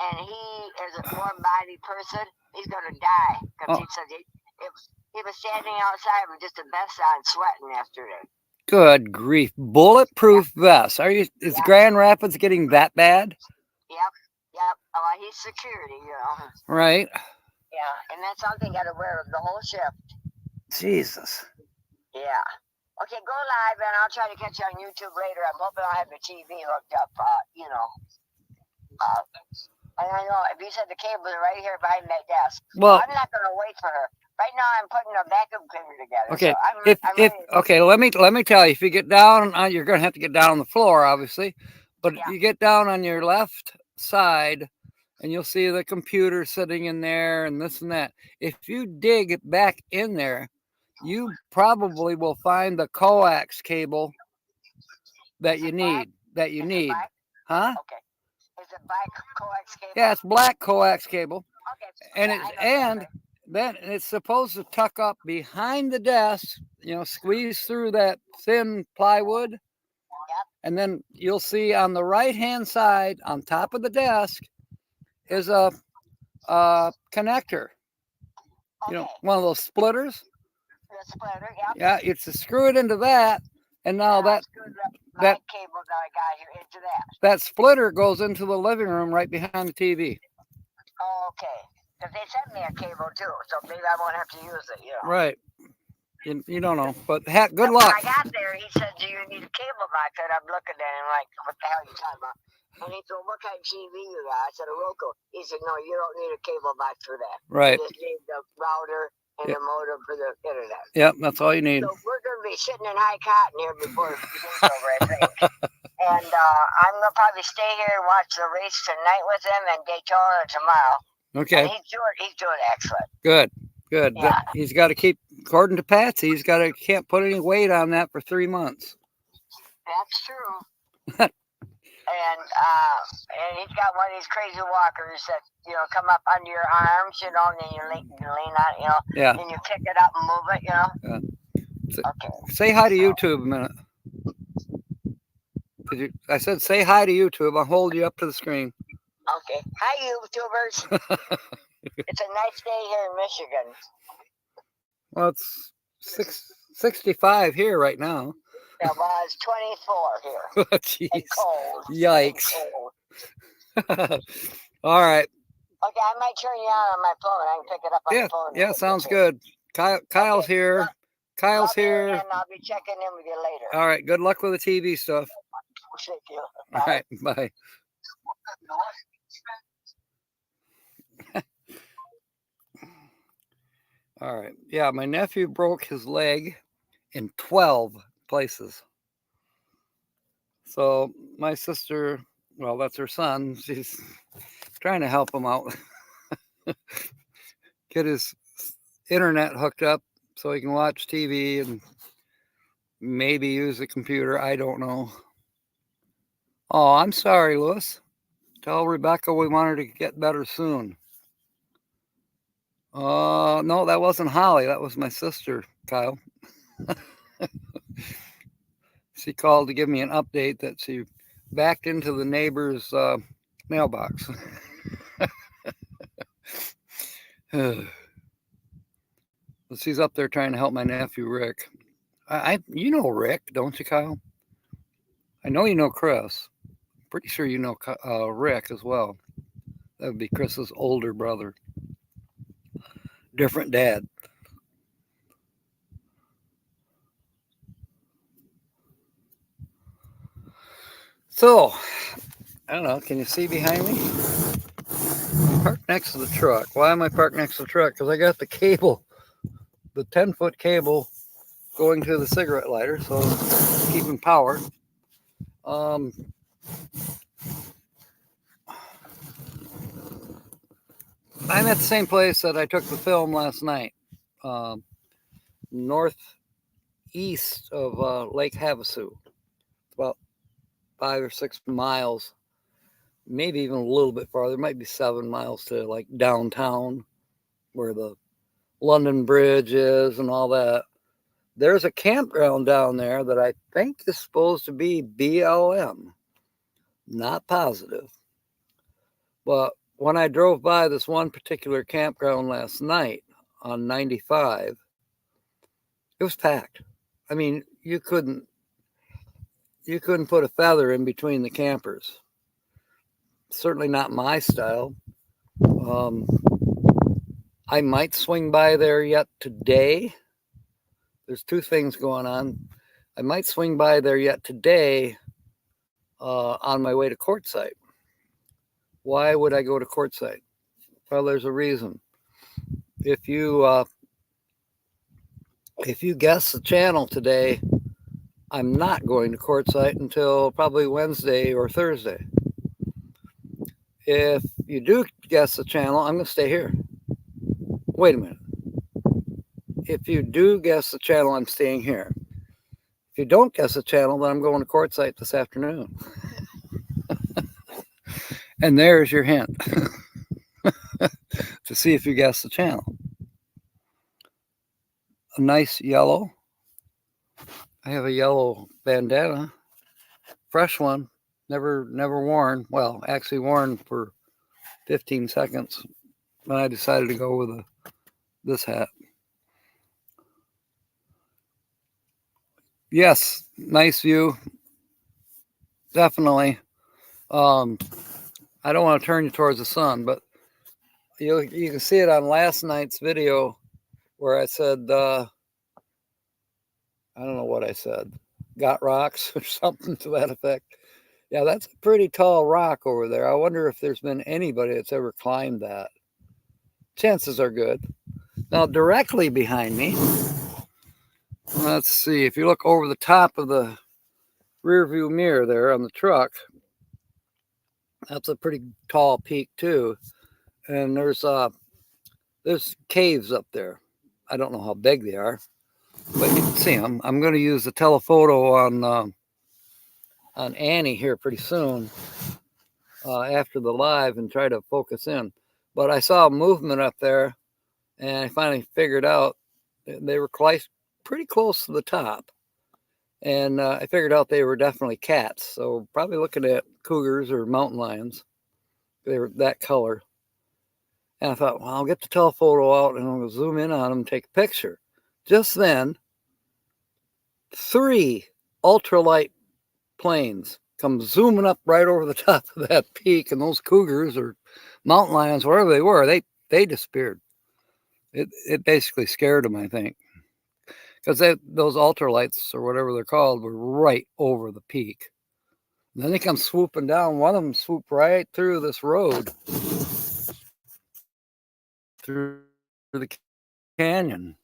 and he is a warm-bodied person. He's gonna die because he said he was standing outside with just a vest on, sweating yesterday. Good grief! Bulletproof vest. Is Grand Rapids getting that bad? Yep. Well, he's security, you know. Right. Yeah, and that's something got to wear the whole shift. Jesus. Yeah. Okay, go live, and I'll try to catch you on YouTube later. I'm hoping I'll have the TV hooked up. You know. And I know if you said the cable is right here behind that desk. Well, I'm not gonna wait for her. Right now, I'm putting a vacuum cleaner together. Okay. So okay, let me tell you. If you get down, you're gonna have to get down on the floor, obviously. But you get down on your left side, and you'll see the computer sitting in there, and this and that. If you dig back in there, you probably will find the coax cable that you need. Huh? Okay. Is it black coax cable? Yeah, it's black coax cable. Okay. And then it's supposed to tuck up behind the desk, squeeze through that thin plywood. Yep. And then you'll see on the right-hand side, on top of the desk, is a connector. Okay. One of those splitters. The splitter, yep. Yeah, it's to screw it into that, and now that cable that I got here into that splitter goes into the living room right behind the TV. Okay. Because they sent me a cable too, so maybe I won't have to use it, Right. You don't know, but good luck. When I got there, he said, "Do you need a cable box?" And I'm looking at him like, "What the hell are you talking about?" And he said, "What kind of TV you got?" I said, "A Roku." He said, "No, you don't need a cable box for that. Right. You just need the router and the modem for the internet." Yep, that's all you need. So we're going to be sitting in high cotton here before the game's over, I think. And I'm going to probably stay here and watch the race tonight with him and Daytona tomorrow. Okay. And he's doing excellent. Good. Yeah. He's got to keep, according to Patsy, can't put any weight on that for 3 months. That's true. And he's got one of these crazy walkers that come up under your arms, and then you lean on, Yeah. and you pick it up and move it, Yeah. Okay. Say hi to YouTube a minute. I said say hi to YouTube. I'll hold you up to the screen. Okay. Hi, YouTubers. It's a nice day here in Michigan. Well, it's 65 here right now. Yeah, well, it's 24 here. Jeez. And cold. Yikes. And cold. All right. Okay, I might turn you on my phone. I can pick it up on the phone. Yeah, sounds good. Kyle's here. Kyle's here. And I'll be checking in with you later. All right. Good luck with the TV stuff. Thank you. All right. Bye. All right. Yeah, my nephew broke his leg in 12 places. So my sister, well, that's her son. She's trying to help him out. Get his internet hooked up so he can watch TV and maybe use a computer. I don't know. Oh, I'm sorry, Louis. Tell Rebecca we want her to get better soon. No, that wasn't Holly. That was my sister, Kyle. She called to give me an update that she backed into the neighbor's mailbox. She's up there trying to help my nephew, Rick. You know Rick, don't you, Kyle? I know you know Chris. Pretty sure you know Rick as well. That would be Chris's older brother. Different dad. So, I don't know. Can you see behind me? I'm parked next to the truck. Why am I parked next to the truck? Because I got the cable, the 10-foot cable going to the cigarette lighter, so it's keeping power. I'm at the same place that I took the film last night, northeast of Lake Havasu. It's about 5 or 6 miles, maybe even a little bit farther. It might be 7 miles to like downtown where the London Bridge is and all that. There's a campground down there that I think is supposed to be BLM. Not positive. But when I drove by this one particular campground last night on 95, it was packed. I mean, you couldn't put a feather in between the campers. Certainly not my style. I might swing by there yet today. There's two things going on. I might swing by there yet today on my way to Quartzsite. Why would I go to Quartzsite? Well, there's a reason. If you guess the channel today, I'm not going to Quartzsite until probably Wednesday or Thursday. If you do guess the channel, I'm going to stay here. Wait a minute. If you do guess the channel, I'm staying here. If you don't guess the channel, then I'm going to Quartzsite this afternoon. And there's your hint to see if you guess the channel. A nice yellow. I have a yellow bandana, fresh one, never worn. Well, actually worn for 15 seconds. But I decided to go with this hat. Yes, nice view. Definitely. I don't want to turn you towards the sun, but you can see it on last night's video where I said, I don't know what I said, got rocks or something to that effect. Yeah, that's a pretty tall rock over there. I wonder if there's been anybody that's ever climbed that. Chances are good. Now, directly behind me, let's see, if you look over the top of the rear view mirror there on the truck, that's a pretty tall peak too. And there's caves up there. I don't know how big they are, but you can see them. I'm going to use the telephoto on Annie here pretty soon after the live and try to focus in. But I saw movement up there, and I finally figured out they were pretty close to the top. And I figured out they were definitely cats. So probably looking at cougars or mountain lions. They were that color. And I thought, well, I'll get the telephoto out and I'll zoom in on them and take a picture. Just then, 3 ultralight planes come zooming up right over the top of that peak, and those cougars or mountain lions, wherever they were, they disappeared. It basically scared them, I think. Because those ultralights, or whatever they're called, were right over the peak. And then they come swooping down. One of them swooped right through this road, through the canyon.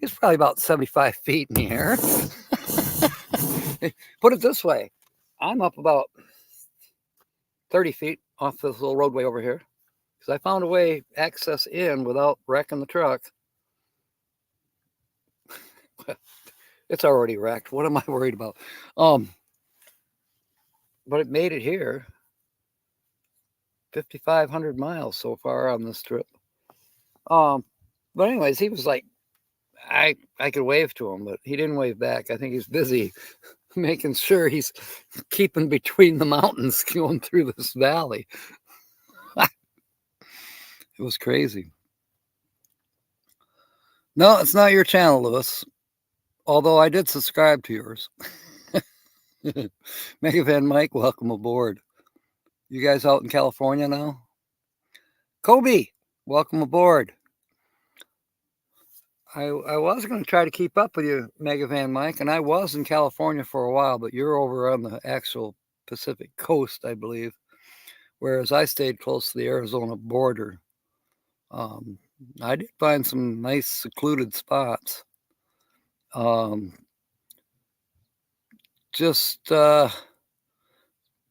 He's probably about 75 feet in the air. Put it this way, I'm up about 30 feet off this little roadway over here, because I found a way access in without wrecking the truck. It's already wrecked. What am I worried about? But it made it here. 5,500 miles so far on this trip. But anyways, he was like, I could wave to him, but he didn't wave back. I think he's busy making sure he's keeping between the mountains going through this valley. It was crazy. No, it's not your channel, Lewis. Although I did subscribe to yours. Megavan Mike, welcome aboard. You guys out in California now? Kobe, welcome aboard. I was going to try to keep up with you, Megavan Mike, and I was in California for a while, but you're over on the actual Pacific coast, I believe, whereas I stayed close to the Arizona border. I did find some nice secluded spots. Just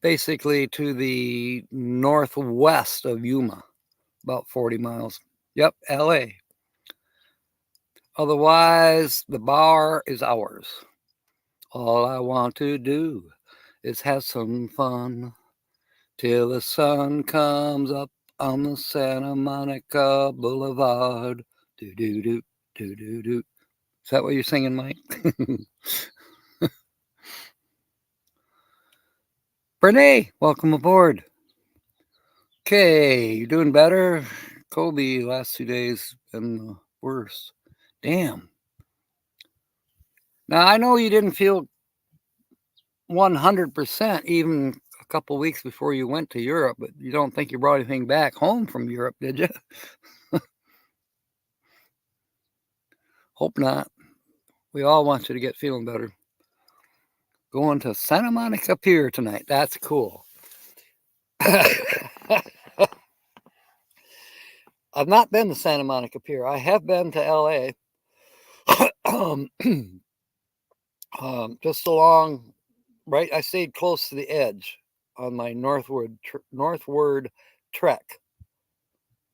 basically to the northwest of Yuma, about 40 miles. Yep, LA. Otherwise, the bar is ours. All I want to do is have some fun till the sun comes up on the Santa Monica Boulevard. Do do do do do do. Is that what you're singing, Mike? Brene, welcome aboard. Okay, you doing better? Kobe, last 2 days been the worst. Damn. Now I know you didn't feel 100% even a couple weeks before you went to Europe, but you don't think you brought anything back home from Europe, did you? Hope not. We all want you to get feeling better. Going to Santa Monica Pier tonight. That's cool. I've not been to Santa Monica Pier. I have been to LA. Just along, right? I stayed close to the edge on my northward trek,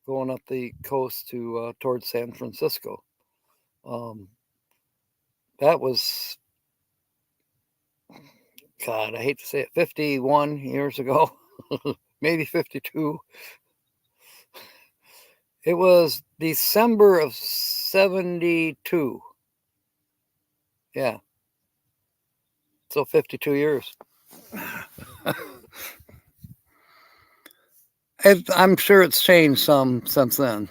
going up the coast to towards San Francisco. That was, God, I hate to say it, 51 years ago, maybe 52. It was December of 72. Yeah. So 52 years. I'm sure it's changed some since then.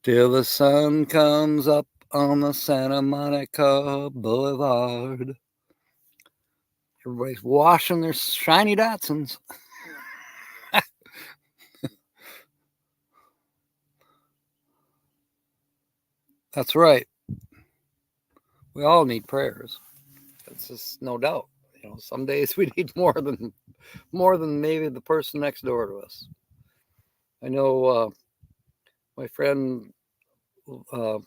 Till the sun comes up on the Santa Monica Boulevard. Everybody's washing their shiny Datsuns. That's right. We all need prayers. It's just no doubt. You know, some days we need more than maybe the person next door to us. I know my friend, well,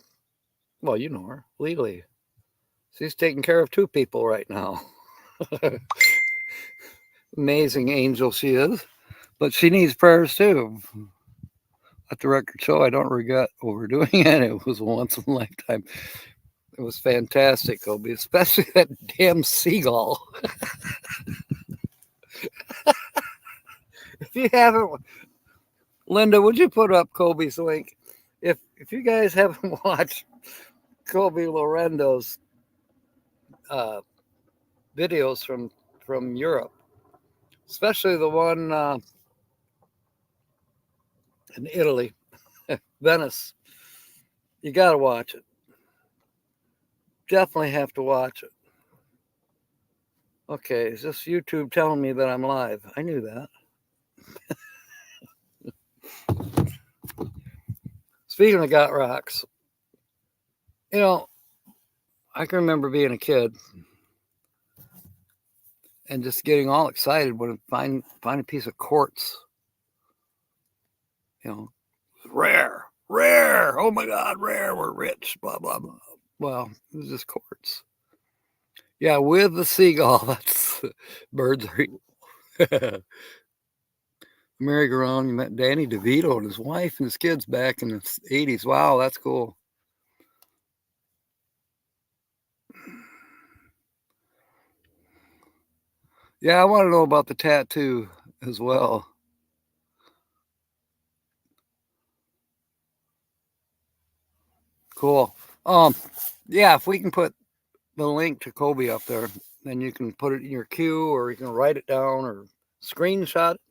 you know her, Lily. She's taking care of 2 people right now. Amazing angel she is, but she needs prayers too. Let the record show I don't regret overdoing it. It was once in a lifetime. It was fantastic, Kobe, especially that damn seagull. If you haven't, Linda, would you put up Kobe's link? If you guys haven't watched Kobe Lorendo's videos from Europe, especially the one in Italy, Venice, you got to watch it. Definitely have to watch it. Okay, is this YouTube telling me that I'm live? I knew that. Speaking of Got Rocks, you know, I can remember being a kid and just getting all excited when I find a piece of quartz. You know, rare. Oh my God, rare. We're rich. Blah blah blah. Well, it was just quartz. Yeah, with the seagull. That's birds are. Merry-go-round. You met Danny DeVito and his wife and his kids back in the 80s. Wow, that's cool. Yeah, I want to know about the tattoo as well. Cool. Yeah, if we can put the link to Kobe up there, then you can put it in your queue or you can write it down or screenshot it.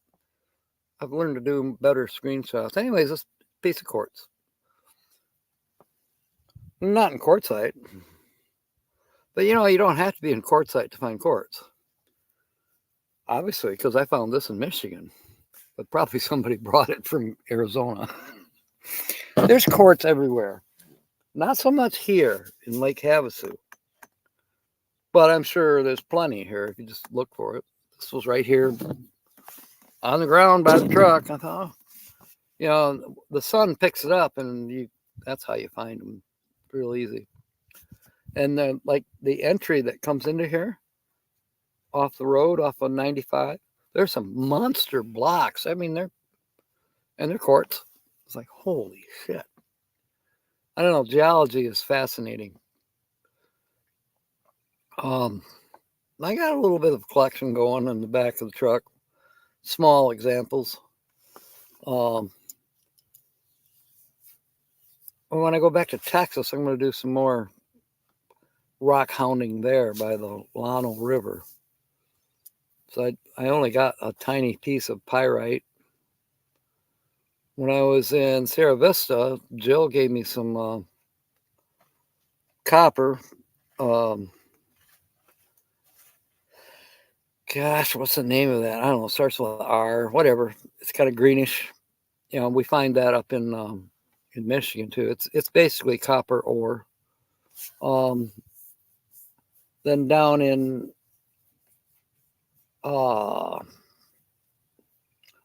I've learned to do better screenshots. Anyways, this piece of quartz. Not in quartzite. But you know, you don't have to be in quartzite to find quartz. Obviously, because I found this in Michigan. But probably somebody brought it from Arizona. There's quartz everywhere. Not so much here in Lake Havasu. But I'm sure there's plenty here if you just look for it. This was right here on the ground by the truck. I thought, you know, the sun picks it up and that's how you find them real easy. And then like the entry that comes into here off the road, off of 95, there's some monster blocks. I mean, they're quartz. It's like, holy shit. I don't know. Geology is fascinating. I got a little bit of collection going in the back of the truck. Small examples. When I go back to Texas, I'm going to do some more rock hounding there by the Llano River. So I only got a tiny piece of pyrite, when I was in Sierra Vista, Jill gave me some copper. Gosh, what's the name of that? I don't know. It starts with R, whatever. It's kind of greenish. We find that up in Michigan too. It's basically copper ore. Then down in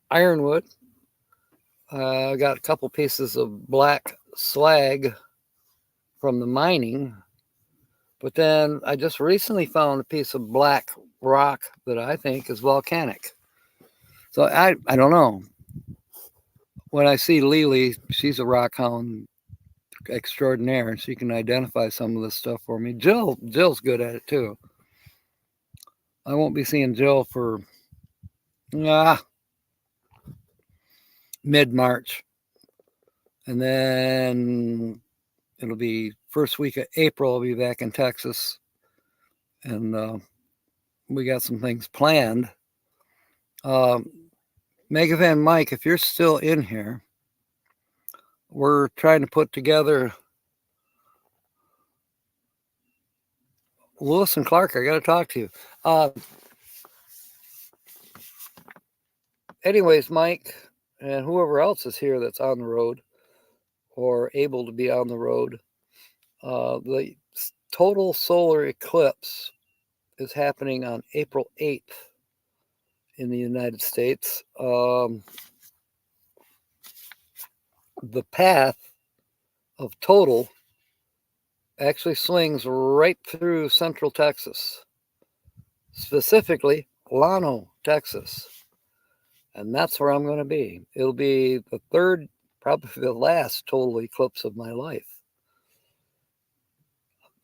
Ironwood, I got a couple pieces of black slag from the mining, but then I just recently found a piece of black rock that I think is volcanic. So I don't know. When I see Lily, she's a rock hound extraordinaire, and she can identify some of this stuff for me. Jill's good at it too. I won't be seeing Jill for mid-March, and then it'll be first week of April. I'll be back in Texas, and we got some things planned. Megavan Mike, if you're still in here, we're trying to put together Lewis and Clark. I got to talk to you. Anyways, Mike and whoever else is here that's on the road or able to be on the road, the total solar eclipse is happening on April 8th in the United States. The path of total actually swings right through central Texas, specifically Llano, Texas. And that's where I'm going to be. It'll be the third, probably the last total eclipse of my life.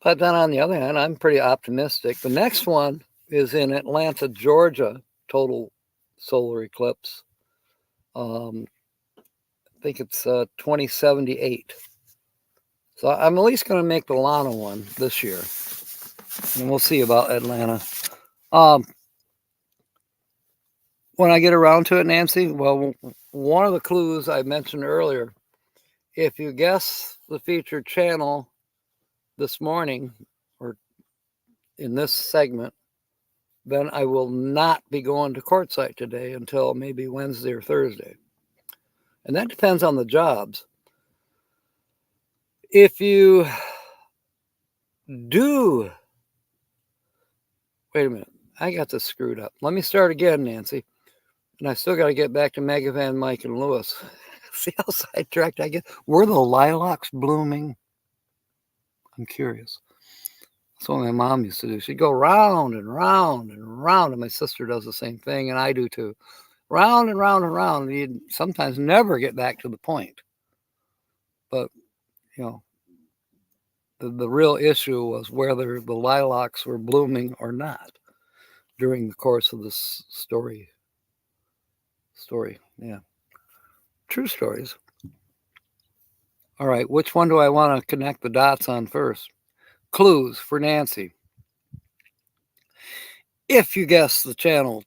But then on the other hand, I'm pretty optimistic. The next one is in Atlanta, Georgia, total solar eclipse. I think it's 2078. So I'm at least going to make the Llano one this year. And we'll see about Atlanta. When I get around to it, Nancy, well, one of the clues I mentioned earlier, if you guess the featured channel this morning or in this segment, then I will not be going to Quartzsite today until maybe Wednesday or Thursday. And that depends on the jobs. If you do, wait a minute, I got this screwed up. Let me start again, Nancy. And I still got to get back to Megavan, Mike, and Lewis. See how sidetracked I get? Were the lilacs blooming? I'm curious. That's what my mom used to do. She'd go round and round and round, and my sister does the same thing, and I do too. Round and round and round. And you'd sometimes never get back to the point. But, the real issue was whether the lilacs were blooming or not during the course of this story. Yeah. True stories. All right, which one do I want to connect the dots on first? Clues for Nancy. If you guess the channel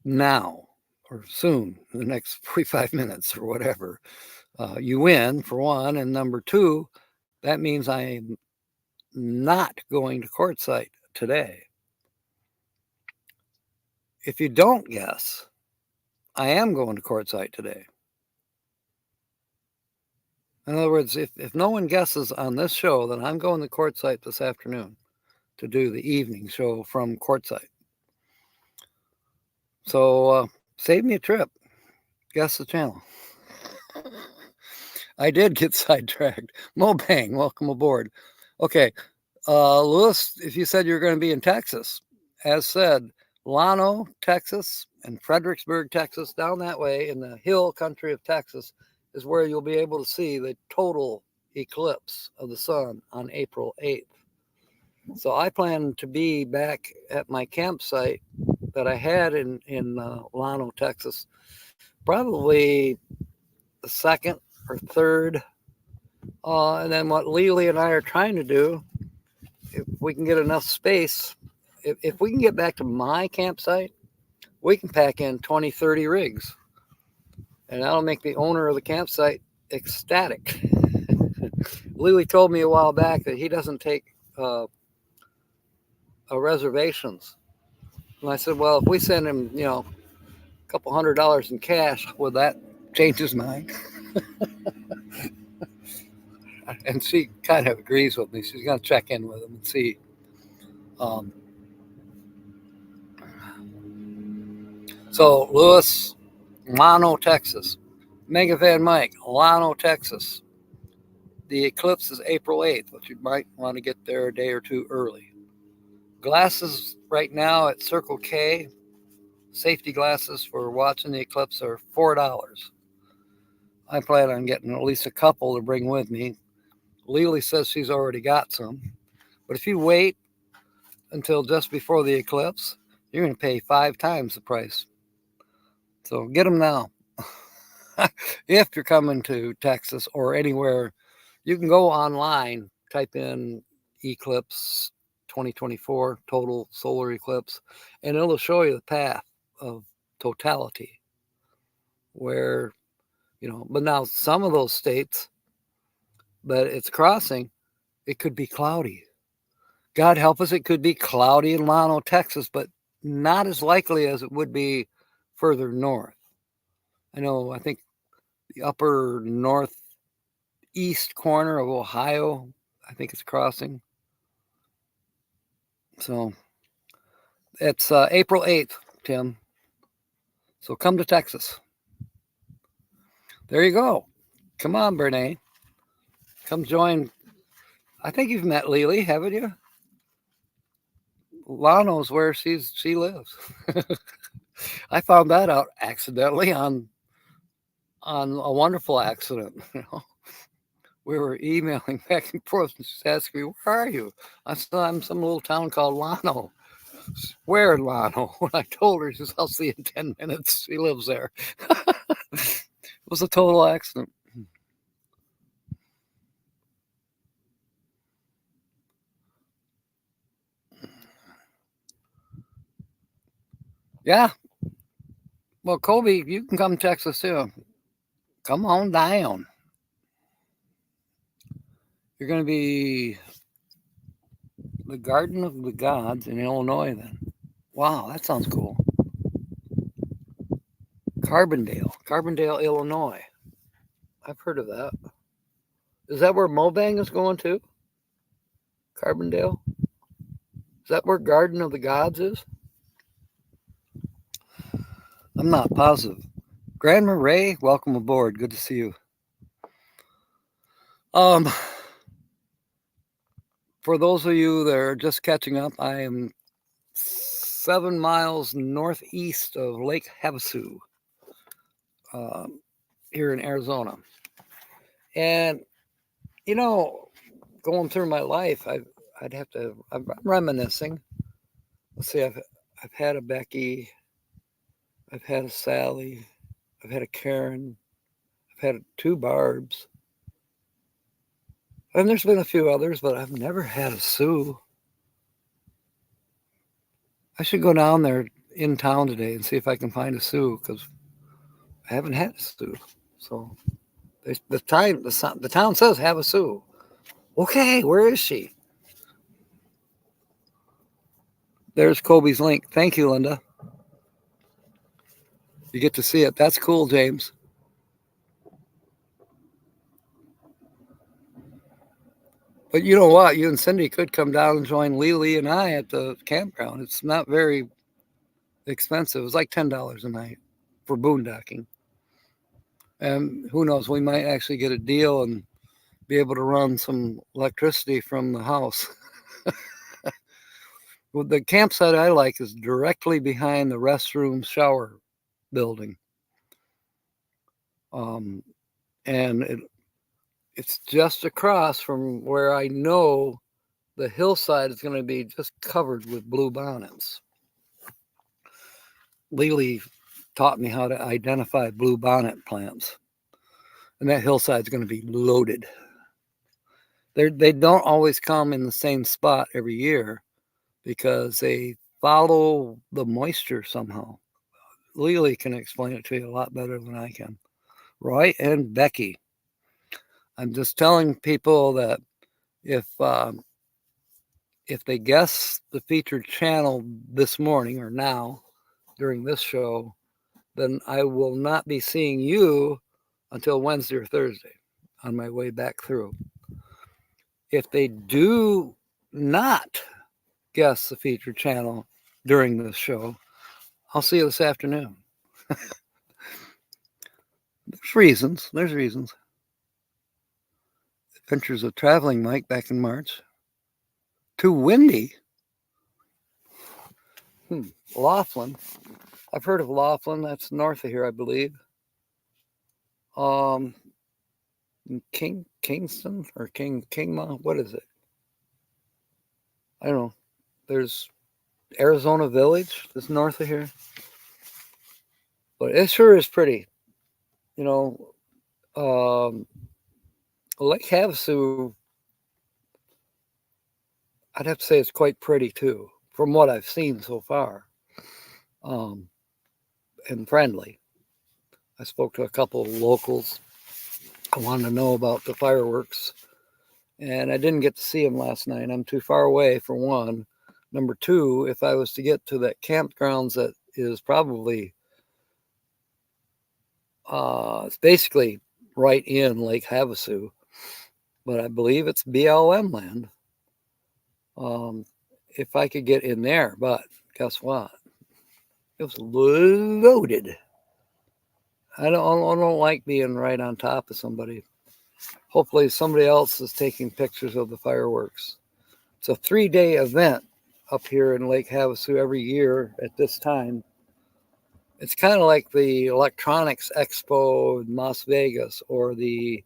now or soon, in the next 45 minutes or whatever, you win, for one. And number two, that means I'm not going to Quartzsite today. If you don't guess, I am going to Quartzsite today. In other words, if no one guesses on this show, then I'm going to Quartzsite this afternoon to do the evening show from Quartzsite. So save me a trip. Guess the channel. I did get sidetracked. Mobang, welcome aboard. Okay, Lewis, if you said you're going to be in Texas, as said, Llano, Texas, and Fredericksburg, Texas, down that way in the hill country of Texas is where you'll be able to see the total eclipse of the sun on April 8th. So I plan to be back at my campsite that I had in Llano, Texas, probably the second or third. And then what Lily and I are trying to do, if we can get enough space, if we can get back to my campsite, we can pack in 20, 30 rigs. and that'll make the owner of the campsite ecstatic. Lily told me a while back that he doesn't take reservations. And I said, well, if we send him, a couple $100 in cash, would that change his mind? And she kind of agrees with me. She's going to check in with him and see. Um, so, Lewis, Llano, Texas. Mega Van Mike, Llano, Texas. The eclipse is April 8th, but you might want to get there a day or two early. Glasses right now at Circle K, safety glasses for watching the eclipse are $4. I plan on getting at least a couple to bring with me. Lily says she's already got some. But if you wait until just before the eclipse, you're going to pay 5 times the price. So get them now. If you're coming to Texas or anywhere, you can go online, type in eclipse 2024, total solar eclipse, and it'll show you the path of totality. Where, but now some of those states that it's crossing, it could be cloudy. God help us, it could be cloudy in Llano, Texas, but not as likely as it would be further north. I think the upper northeast corner of Ohio, I think it's crossing. So it's April 8th, Tim. So come to Texas. There you go. Come on, Bernie. Come join. I think you've met Lily, haven't you? Llano's where she lives. I found that out accidentally on a wonderful accident. We were emailing back and forth, and she's asking me, "Where are you?" I said, "I'm some little town called Llano." "Where in Llano?" When I told her, she says, "I'll see you in 10 minutes." She lives there. It was a total accident. Yeah. Well, Kobe, you can come to Texas too. Come on down. You're going to be the Garden of the Gods in Illinois then. Wow, that sounds cool. Carbondale, Illinois. I've heard of that. Is that where Mobang is going to? Carbondale? Is that where Garden of the Gods is? I'm not positive. Grandma Ray, welcome aboard. Good to see you. For those of you that are just catching up, I am 7 miles northeast of Lake Havasu, here in Arizona. And, going through my life, I'm reminiscing. Let's see, I've had a Becky, I've had a Sally, I've had a Karen, I've had 2 Barbs, and there's been a few others, but I've never had a Sue. I should go down there in town today and see if I can find a Sue, because I haven't had a Sue. So the town says have a Sue. Okay, where is she? There's Kobe's link. Thank you, Linda. You get to see it. That's cool, James. But you know what? You and Cindy could come down and join Lily and I at the campground. It's not very expensive. It's like $10 a night for boondocking. And who knows, we might actually get a deal and be able to run some electricity from the house. Well, the campsite I like is directly behind the restroom shower building. And it's just across from where I know the hillside is going to be just covered with blue bonnets. Lily taught me how to identify blue bonnet plants. And that hillside is going to be loaded. They don't always come in the same spot every year because they follow the moisture somehow. Lily can explain it to you a lot better than I can. Roy and Becky. I'm just telling people that if they guess the featured channel this morning or now during this show, then I will not be seeing you until Wednesday or Thursday on my way back through. If they do not guess the featured channel during this show, I'll see you this afternoon. There's reasons. Adventures of Traveling Mike back in March. Too windy. Laughlin. I've heard of Laughlin. That's north of here, I believe. Kingston or Kingma. What is it? I don't know. There's Arizona Village that's north of here. But it sure is pretty. Lake Havasu, I'd have to say it's quite pretty too, from what I've seen so far. And friendly. I spoke to a couple of locals. I wanted to know about the fireworks, and I didn't get to see them last night. I'm too far away, for one. Number two, if I was to get to that campgrounds that is probably, it's basically right in Lake Havasu, but I believe it's BLM land. If I could get in there, but guess what? It was loaded. I don't like being right on top of somebody. Hopefully somebody else is taking pictures of the fireworks. It's a 3-day event up here in Lake Havasu every year at this time. It's kind of like the Electronics Expo in Las Vegas or the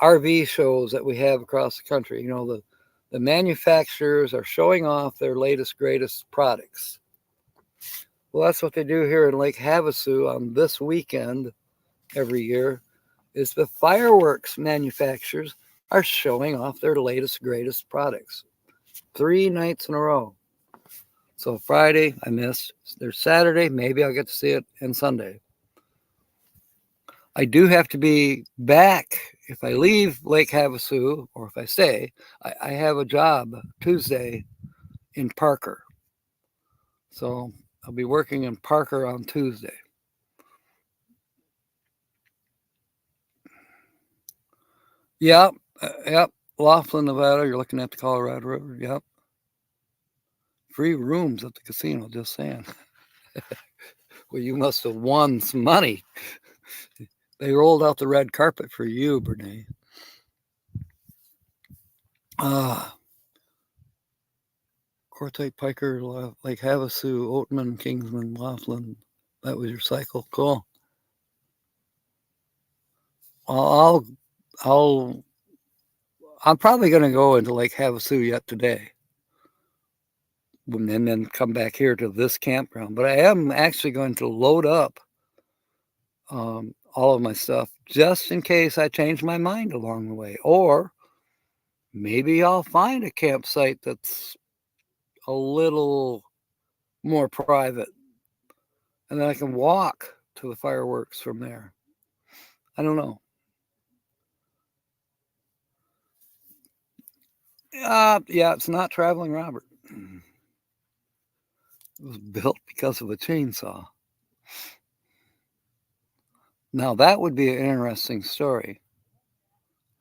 RV shows that we have across the country. The manufacturers are showing off their latest, greatest products. Well, that's what they do here in Lake Havasu on this weekend every year, is the fireworks manufacturers are showing off their latest, greatest products. 3 nights in a row. So Friday, I missed. There's Saturday, maybe I'll get to see it, and Sunday. I do have to be back. If I leave Lake Havasu, or if I stay, I have a job Tuesday in Parker. So I'll be working in Parker on Tuesday. Yep. Laughlin, Nevada. You're looking at the Colorado River. Yep. Free rooms at the casino, just saying. Well, you must have won some money. They rolled out the red carpet for you, Brene. Quartzite, Piker, Lake Havasu, Oatman, Kingsman, Laughlin. That was your cycle. Cool. I'm probably going to go into Lake Havasu yet today, and then come back here to this campground. But I am actually going to load up all of my stuff just in case I change my mind along the way. Or maybe I'll find a campsite that's a little more private, and then I can walk to the fireworks from there. I don't know. Yeah, it's not Traveling Robert. It was built because of a chainsaw. Now, that would be an interesting story.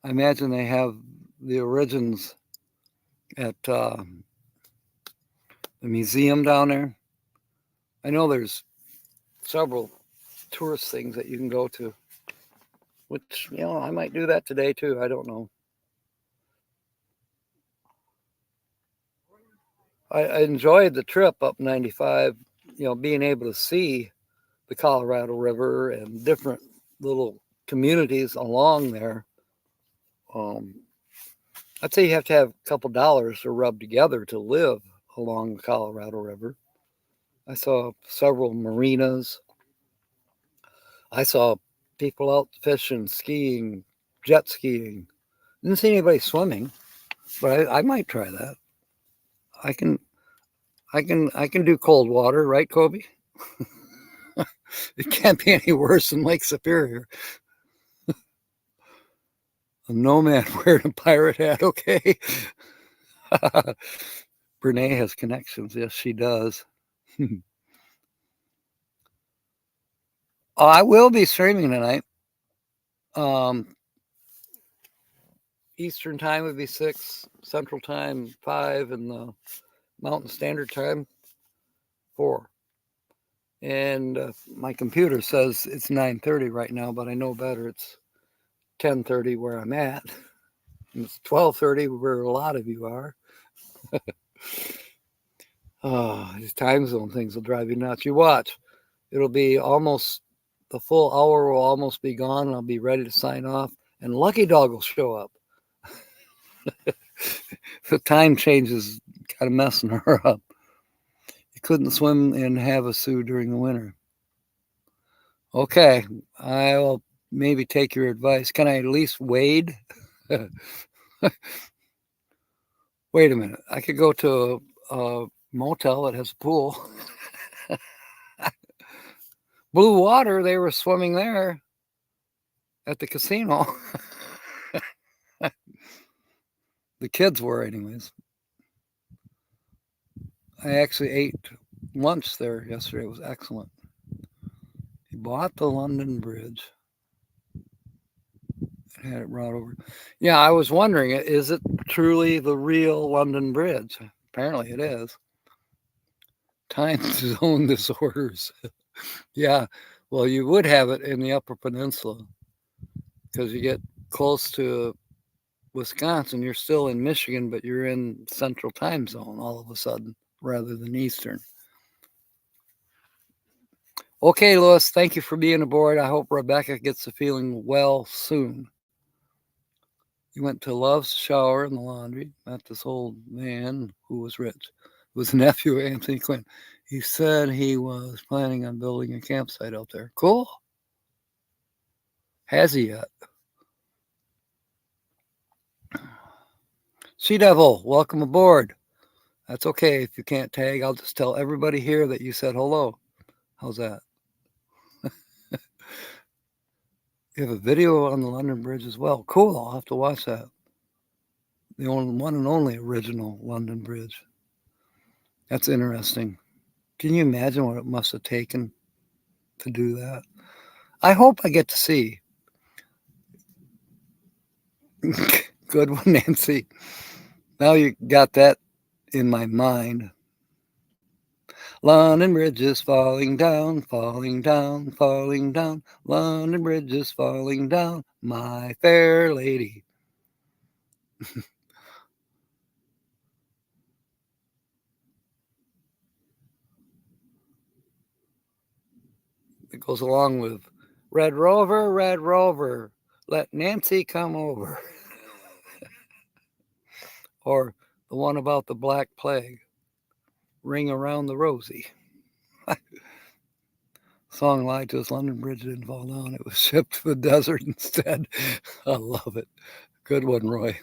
I imagine they have the origins at the museum down there. I know there's several tourist things that you can go to, which, I might do that today too. I don't know. I enjoyed the trip up 95, being able to see the Colorado River and different little communities along there. I'd say you have to have a couple dollars to rub together to live along the Colorado River. I saw several marinas. I saw people out fishing, skiing, jet skiing. Didn't see anybody swimming, but I might try that. I can do cold water, right, Kobe? It can't be any worse than Lake Superior. A nomad wearing a pirate hat, okay. Brene has connections. Yes, she does. I will be streaming tonight. Eastern time would be 6, Central time 5, and the Mountain Standard Time 4. And my computer says it's 9:30 right now, but I know better. It's 10:30 where I'm at. And it's 12:30 where a lot of you are. These time zone things will drive you nuts. You watch. It'll be almost, the full hour will almost be gone, and I'll be ready to sign off, and Lucky Dog will show up. The time change is kind of messing her up. You couldn't swim in Havasu during the winter. Okay, I'll maybe take your advice. Can I at least wade? Wait a minute. I could go to a motel that has a pool. Blue Water, they were swimming there at the casino. The kids were, anyways. I actually ate lunch there yesterday. It was excellent. He bought the London Bridge. Had it brought over. Yeah, I was wondering, is it truly the real London Bridge? Apparently it is. Time zone disorders. Yeah, well, you would have it in the Upper Peninsula because you get close to Wisconsin. You're still in Michigan, but you're in Central Time Zone all of a sudden rather than Eastern. Okay, Lois, thank you for being aboard. I hope Rebecca gets to feeling well soon. You went to Love's shower in the laundry, met this old man who was rich. It was a nephew of Anthony Quinn. He said he was planning on building a campsite out there. Cool. Has he yet? Sea Devil, welcome aboard. That's okay if you can't tag. I'll just tell everybody here that you said hello. How's that? You have a video on the London Bridge as well. Cool. I'll have to watch that. The only one and only original London Bridge. That's interesting. Can you imagine what it must have taken to do that? I hope I get to see. Good one, Nancy. Now you got that in my mind. London Bridge is falling down, falling down, falling down. London Bridge is falling down, my fair lady. It goes along with Red Rover, let Nancy come over. Or the one about the Black Plague, Ring Around the Rosie. Song lied to us. London Bridge didn't fall down. It was shipped to the desert instead. I love it. Good one, Roy.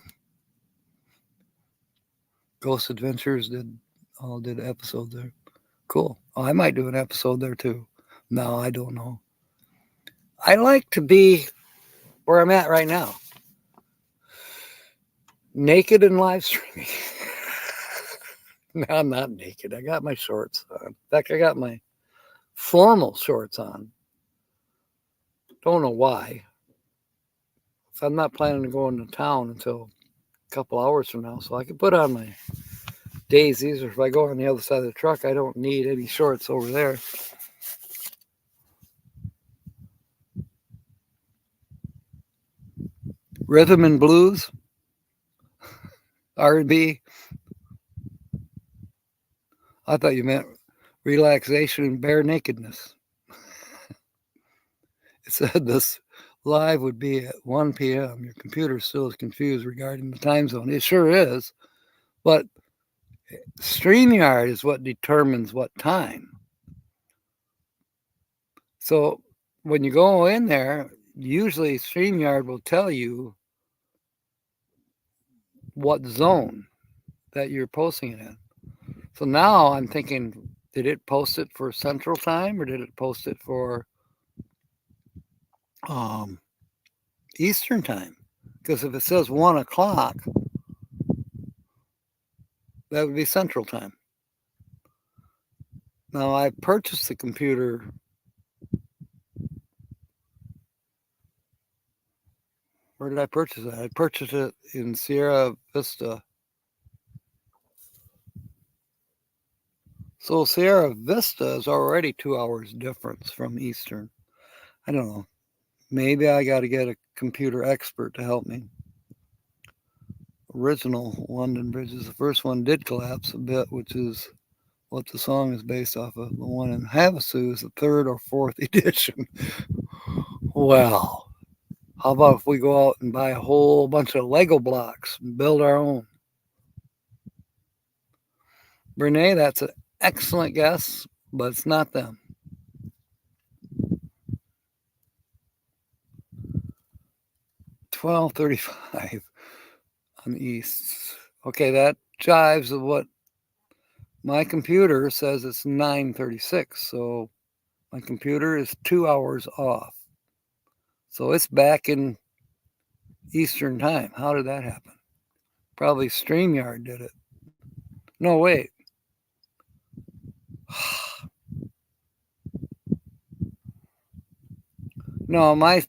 Ghost Adventures did episodes there. Cool. Oh, I might do an episode there too. No, I don't know. I like to be where I'm at right now. Naked and live streaming. No, I'm not naked. I got my shorts on. In fact, I got my formal shorts on. Don't know why. So I'm not planning to go into town until a couple hours from now, so I can put on my daisies, or if I go on the other side of the truck, I don't need any shorts over there. Rhythm and blues, R&B. I thought you meant relaxation and bare nakedness. It said this live would be at 1 p.m. Your computer still is confused regarding the time zone. It sure is, but StreamYard is what determines what time. So when you go in there, usually StreamYard will tell you what zone that you're posting it in. So now I'm thinking, did it post it for Central Time or did it post it for Eastern Time? Because if it says 1 o'clock, that would be Central Time. Now, I purchased the computer. Where did I purchase it? I purchased it in Sierra Vista. So Sierra Vista is already 2 hours difference from Eastern. I don't know. Maybe I got to get a computer expert to help me. Original London Bridges. The first one did collapse a bit, which is what the song is based off of. The one in Havasu is the 3rd or 4th edition. Well, how about if we go out and buy a whole bunch of Lego blocks and build our own? Renee, that's an excellent guess, but it's not them. 12:35 on the east. Okay, that jives with what my computer says. It's 9:36, so my computer is 2 hours off. So it's back in Eastern time. How did that happen? Probably StreamYard did it. No, wait. No, my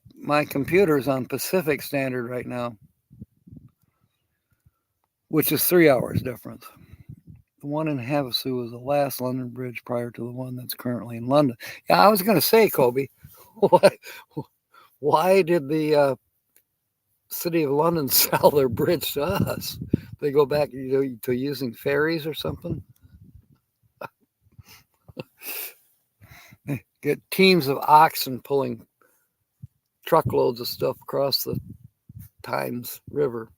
computer's on Pacific Standard right now, which is 3 hours difference. The one in Havasu was the last London bridge prior to the one that's currently in London. Yeah, I was going to say, Kobe, why did the City of London sell their bridge to us? They go back to using ferries or something? Get teams of oxen pulling truckloads of stuff across the Times River.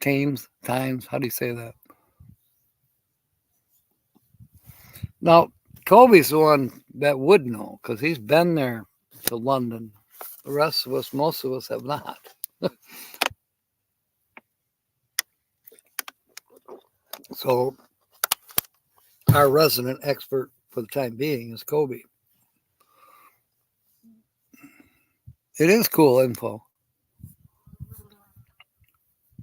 Times, how do you say that? Now, Kobe's the one that would know because he's been there to London. The rest of us, most of us have not. So our resident expert for the time being is Kobe. It is cool info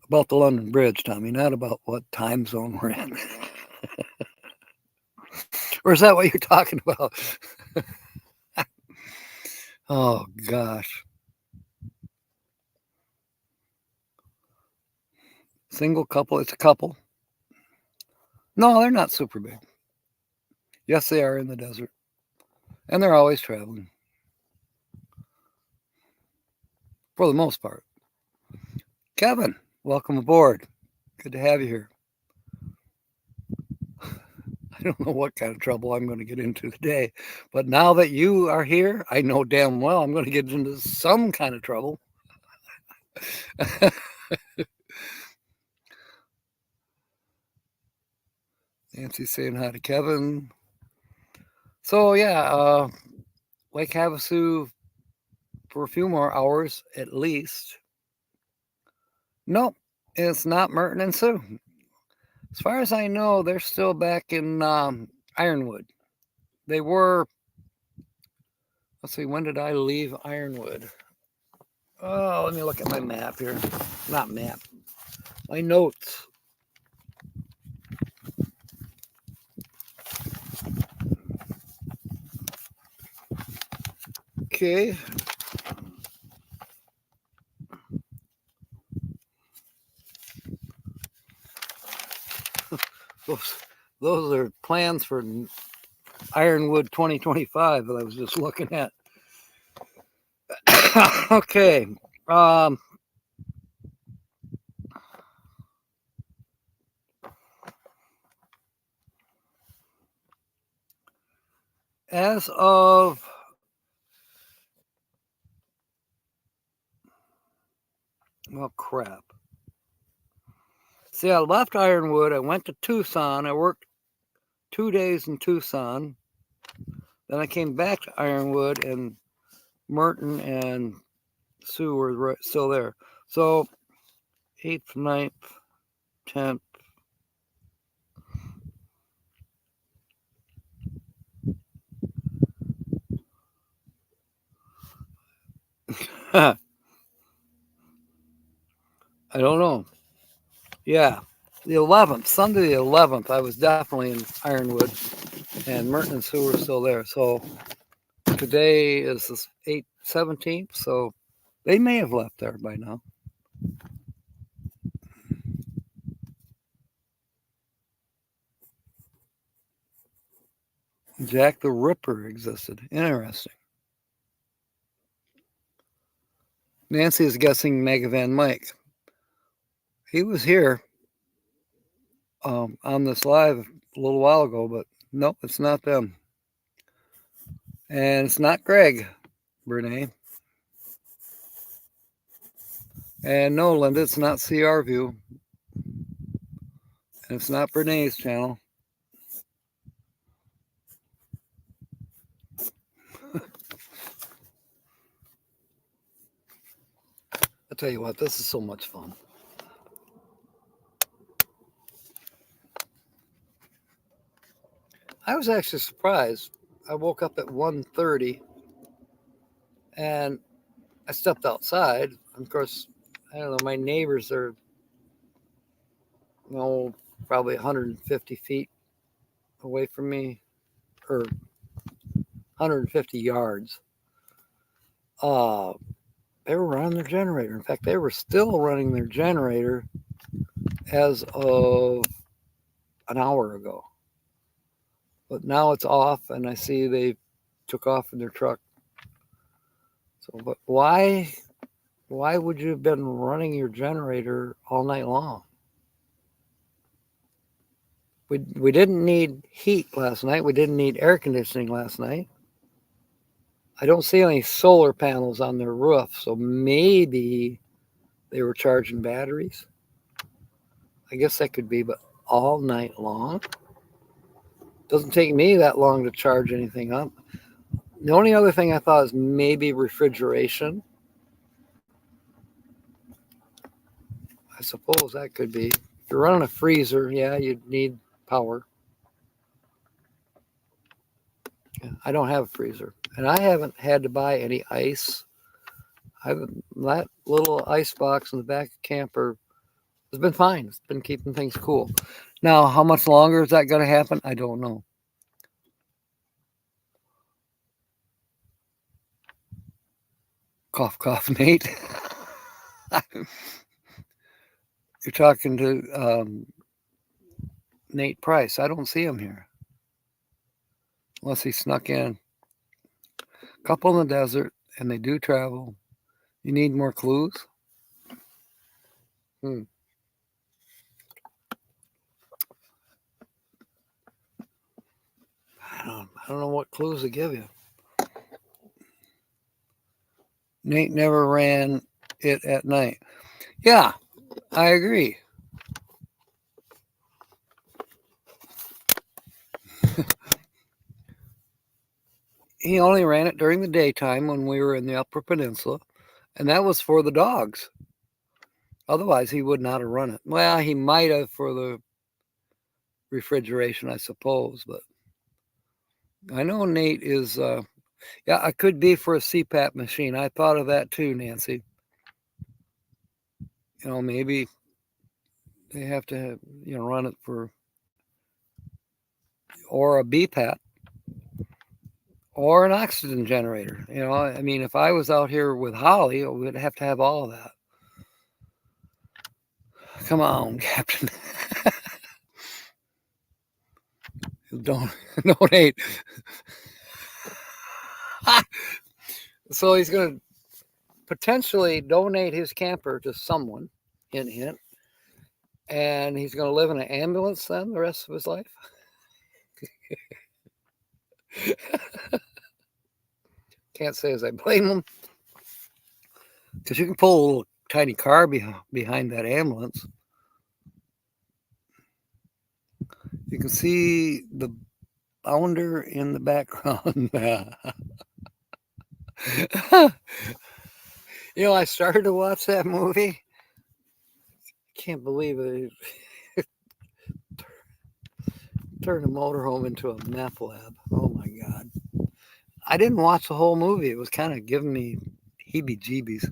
about the London Bridge, Tommy, not about what time zone we're in. Or is that what you're talking about? Oh, gosh. Single couple, it's a couple. No, they're not super big. Yes, they are in the desert. And they're always traveling. For the most part. Kevin, welcome aboard. Good to have you here. I don't know what kind of trouble I'm going to get into today, but now that you are here, I know damn well I'm going to get into some kind of trouble. Nancy's saying hi to Kevin. So yeah, Lake Havasu for a few more hours at least. Nope, it's not Merton and Sue. As far as I know, they're still back in Ironwood. They were, let's see, when did I leave Ironwood? Oh, let me look at my map here. Not map, my notes. Okay. Those are plans for Ironwood 2025 that I was just looking at. Okay. As of well, crap. See, I left Ironwood. I went to Tucson. I worked 2 days in Tucson. Then I came back to Ironwood, and Merton and Sue were still there. So 8th, 9th, 10th. I don't know. Yeah, the 11th, Sunday the 11th, I was definitely in Ironwood, and Merton and Sue were still there. So today is the 17th, so they may have left there by now. Jack the Ripper existed. Interesting. Nancy is guessing Megavan Mike. He was here on this live a little while ago, but nope, it's not them. And it's not Greg, Brene. And no, Linda, it's not CR View. And it's not Brene's channel. I'll tell you what, this is so much fun. I was actually surprised. I woke up at 1:30 and I stepped outside. Of course, I don't know, my neighbors are, probably 150 feet away from me, or 150 yards. They were running their generator. In fact, they were still running their generator as of an hour ago. But now it's off, and I see they took off in their truck. So, but why would you have been running your generator all night long? We didn't need heat last night. We didn't need air conditioning last night. I don't see any solar panels on their roof, so maybe they were charging batteries. I guess that could be, but all night long? Doesn't take me that long to charge anything up. The only other thing I thought is maybe refrigeration. I suppose that could be. If you're running a freezer, yeah, you'd need power. Yeah, I don't have a freezer, and I haven't had to buy any ice. That little ice box in the back of the camper has been fine. It's been keeping things cool. Now, how much longer is that going to happen? I don't know. Cough, cough, Nate. You're talking to Nate Price. I don't see him here. Unless he snuck in. Couple in the desert, and they do travel. You need more clues? I don't know what clues to give you. Nate never ran it at night. Yeah, I agree. He only ran it during the daytime when we were in the Upper Peninsula, and that was for the dogs. Otherwise, he would not have run it. Well, he might have for the refrigeration, I suppose, but I know Nate is, yeah, it could be for a CPAP machine. I thought of that too, Nancy. Maybe they have to, run it for, or a BPAP, or an oxygen generator. I mean, if I was out here with Holly, we'd have to have all of that. Come on, Captain. Don't donate. So he's going to potentially donate his camper to someone, hint, hint, and he's going to live in an ambulance then the rest of his life. Can't say as I blame him, because you can pull a little tiny car behind that ambulance. You can see the bounder in the background. I started to watch that movie. Can't believe it. Turned a motorhome into a meth lab. Oh my God. I didn't watch the whole movie. It was kind of giving me heebie-jeebies.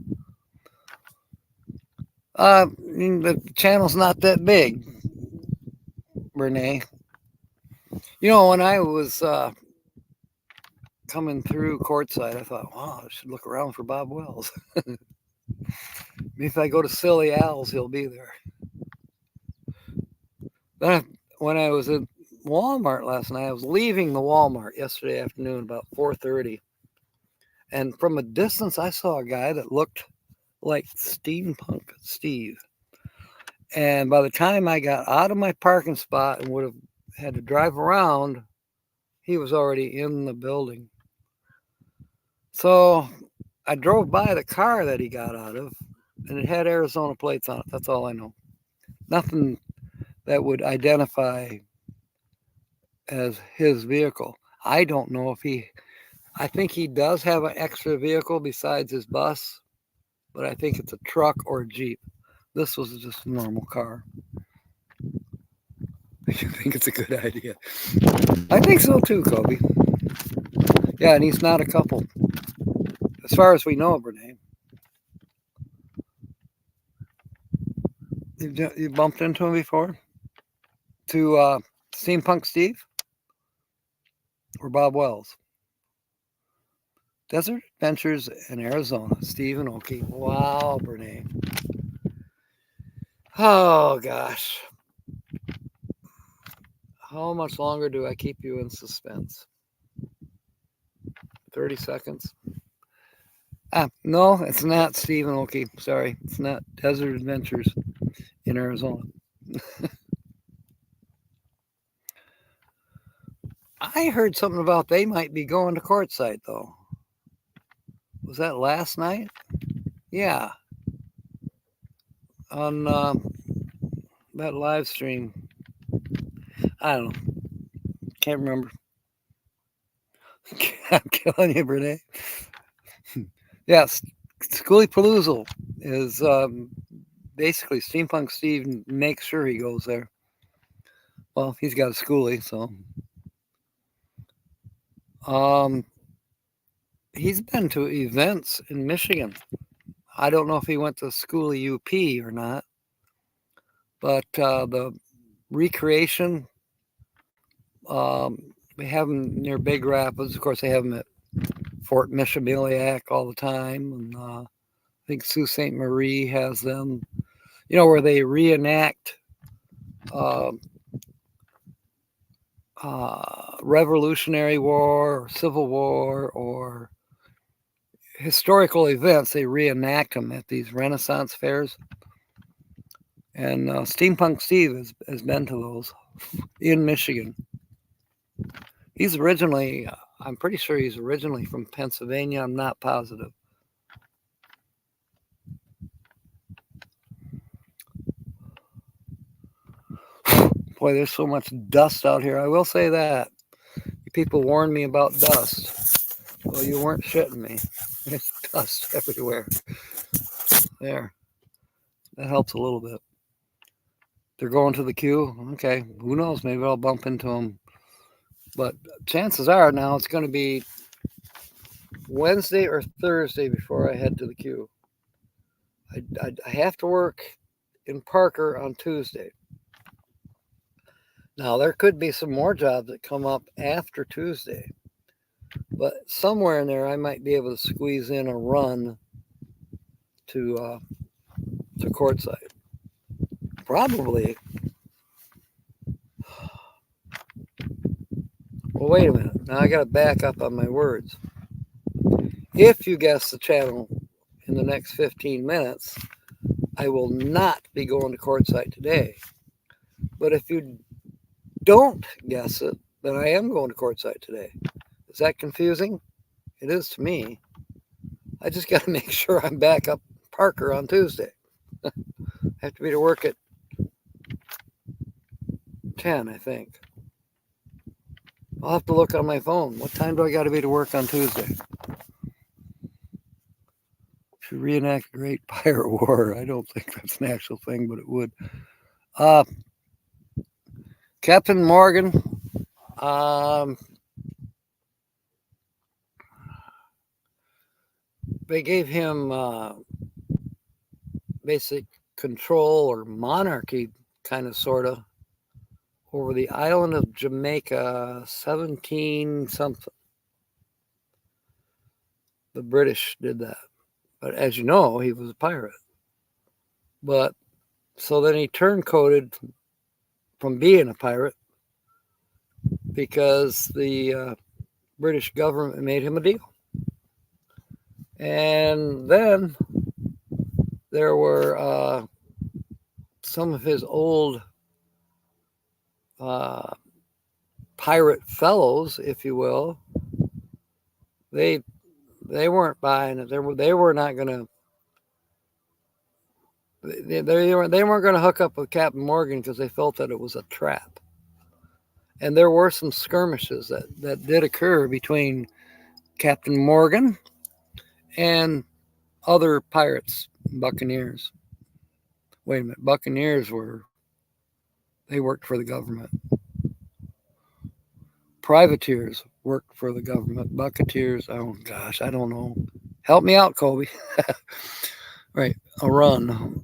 The channel's not that big, Renee. You know, when I was coming through courtside, I thought, wow, I should look around for Bob Wells. If I go to Silly Al's, he'll be there. Then when I was at Walmart last night, I was leaving the Walmart yesterday afternoon about 4:30, and from a distance, I saw a guy that looked like Steampunk Steve. And by the time I got out of my parking spot and would have had to drive around, he was already in the building. So I drove by the car that he got out of, and it had Arizona plates on it. That's all I know. Nothing that would identify as his vehicle. I don't know if I think he does have an extra vehicle besides his bus, but I think it's a truck or a Jeep. This was just a normal car. I think it's a good idea. I think so too, Kobe. Yeah, and he's not a couple. As far as we know, Renee. You bumped into him before? To Steampunk Steve? Or Bob Wells? Desert Adventures in Arizona, Steve and Oki. Wow, Renee. Oh, gosh. How much longer do I keep you in suspense? 30 seconds. No, it's not Steve and Oki. Sorry, it's not Desert Adventures in Arizona. I heard something about they might be going to courtside, though. Was that last night? Yeah. On that live stream. I don't know. Can't remember. I'm killing you, Brene. Yes, Schoolie Paloozle is basically Steampunk Steve makes sure he goes there. Well, he's got a schoolie, so. He's been to events in Michigan. I don't know if he went to Schoolie UP or not, but the recreation, they have them near Big Rapids. Of course, they have them at Fort Michilimackinac all the time, and I think Sault Ste. Marie has them. You know, where they reenact Revolutionary War, or Civil War, or historical events. They reenact them at these Renaissance fairs. And Steampunk Steve has been to those in Michigan. He's originally, I'm pretty sure he's originally from Pennsylvania. I'm not positive. Boy, there's so much dust out here. I will say that. People warned me about dust. Well, you weren't shitting me. There's dust everywhere. There. That helps a little bit. They're going to the queue. Okay, who knows? Maybe I'll bump into them. But chances are now it's going to be Wednesday or Thursday before I head to the queue. I have to work in Parker on Tuesday. Now, there could be some more jobs that come up after Tuesday. But somewhere in there, I might be able to squeeze in a run to courtside. Probably. Well, wait a minute. Now I got to back up on my words. If you guess the channel in the next 15 minutes, I will not be going to courtside today. But if you don't guess it, then I am going to courtside today. Is that confusing? It is to me. I just got to make sure I'm back up Parker on Tuesday. I have to be to work at 10, I think. I'll have to look on my phone. What time do I got to be to work on Tuesday? Should reenact Great Pirate War. I don't think that's an actual thing, but it would. Captain Morgan. They gave him basic control or monarchy, kind of, sort of, over the island of Jamaica, 17 something. The British did that. But as you know, he was a pirate. But so then he turncoated from being a pirate because the British government made him a deal. And then there were some of his old pirate fellows, if you will. They weren't buying it. They were not going to. They weren't going to hook up with Captain Morgan because they felt that it was a trap. And there were some skirmishes that did occur between Captain Morgan and other pirates, buccaneers. Wait a minute, buccaneers they worked for the government. Privateers worked for the government. Buccaneers, oh gosh, I don't know. Help me out, Colby. Right, a run.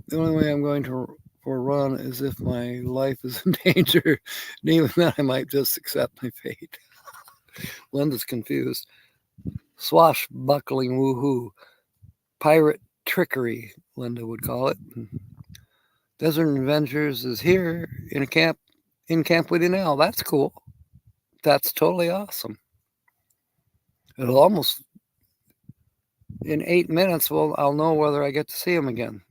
The only way I'm going for a run is if my life is in danger. And even then, I might just accept my fate. Linda's confused. Swashbuckling woohoo. Pirate trickery, Linda would call it. Desert Adventures is here in Camp Leading. That's cool. That's totally awesome. It'll almost, in 8 minutes, I'll know whether I get to see him again.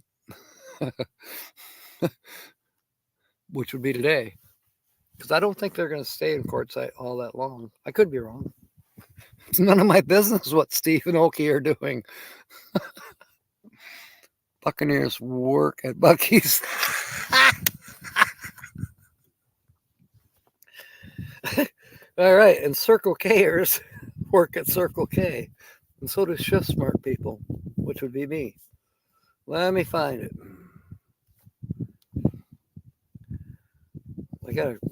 Which would be today. Because I don't think they're going to stay in Quartzsite all that long. I could be wrong. It's none of my business what Steve and Okie are doing. Buccaneers work at Buc-ee's. All right, and Circle Kers work at Circle K. And so do Shift Smart people, which would be me. Let me find it.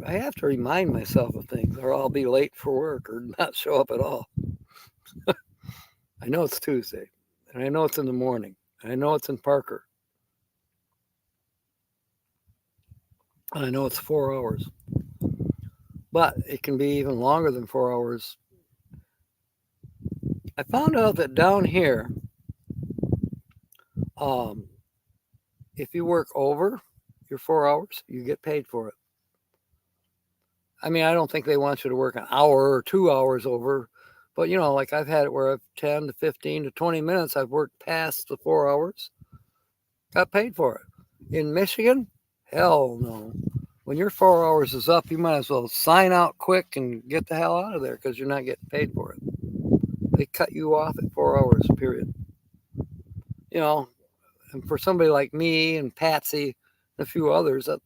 I have to remind myself of things, or I'll be late for work or not show up at all. I know it's Tuesday, and I know it's in the morning, and I know it's in Parker. And I know it's 4 hours. But it can be even longer than 4 hours. I found out that down here, if you work over your 4 hours, you get paid for it. I mean, I don't think they want you to work an hour or 2 hours over, but like I've had it where I've 10 to 15 to 20 minutes, I've worked past the 4 hours, got paid for it. In Michigan, hell no. When your 4 hours is up, you might as well sign out quick and get the hell out of there because you're not getting paid for it. They cut you off at 4 hours, period. And for somebody like me and Patsy and a few others, that's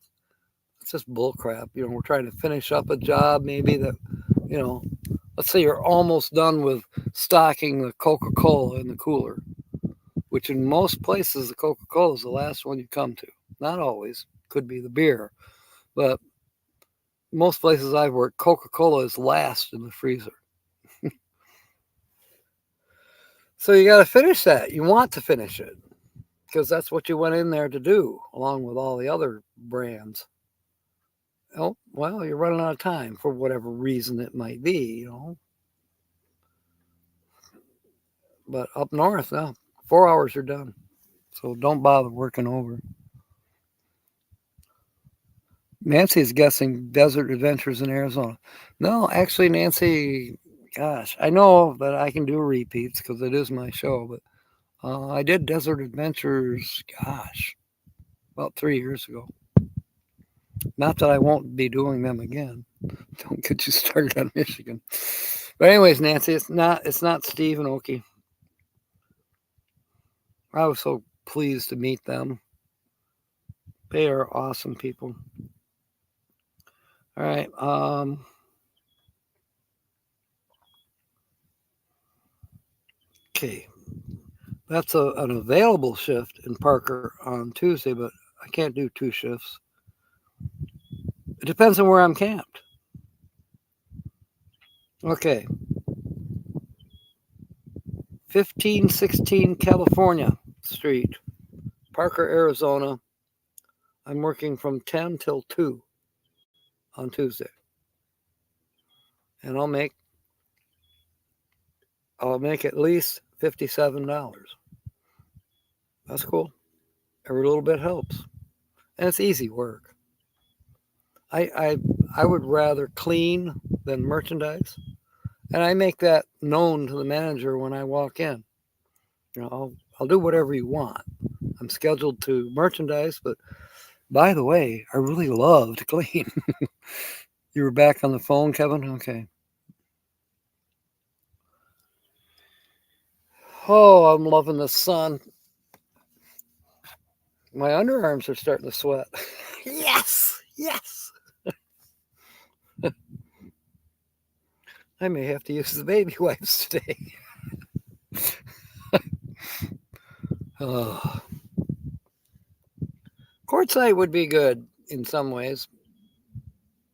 just bull crap. We're trying to finish up a job maybe that, let's say you're almost done with stocking the Coca-Cola in the cooler, which in most places the Coca-Cola is the last one you come to. Not always. Could be the beer. But most places I've worked, Coca-Cola is last in the freezer. So you got to finish that. You want to finish it because that's what you went in there to do, along with all the other brands. Oh, well, you're running out of time for whatever reason it might be, But up north, now 4 hours are done. So don't bother working over. Nancy's guessing Desert Adventures in Arizona. No, actually, Nancy, gosh, I know that I can do repeats because it is my show, but I did Desert Adventures, gosh, about 3 years ago. Not that I won't be doing them again. Don't get you started on Michigan. But anyways, Nancy, it's not Steve and Okie. I was so pleased to meet them. They are awesome people. All right. Okay. That's an available shift in Parker on Tuesday, but I can't do 2 shifts. It depends on where I'm camped. Okay. 1516 California Street, Parker, Arizona. I'm working from 10 till 2 on Tuesday. And I'll make at least $57. That's cool. Every little bit helps. And it's easy work. I would rather clean than merchandise. And I make that known to the manager when I walk in. You know, I'll do whatever you want. I'm scheduled to merchandise, but by the way, I really love to clean. You were back on the phone, Kevin? Okay. Oh, I'm loving the sun. My underarms are starting to sweat. Yes, yes. I may have to use the baby wipes today. Oh. Quartzsite would be good in some ways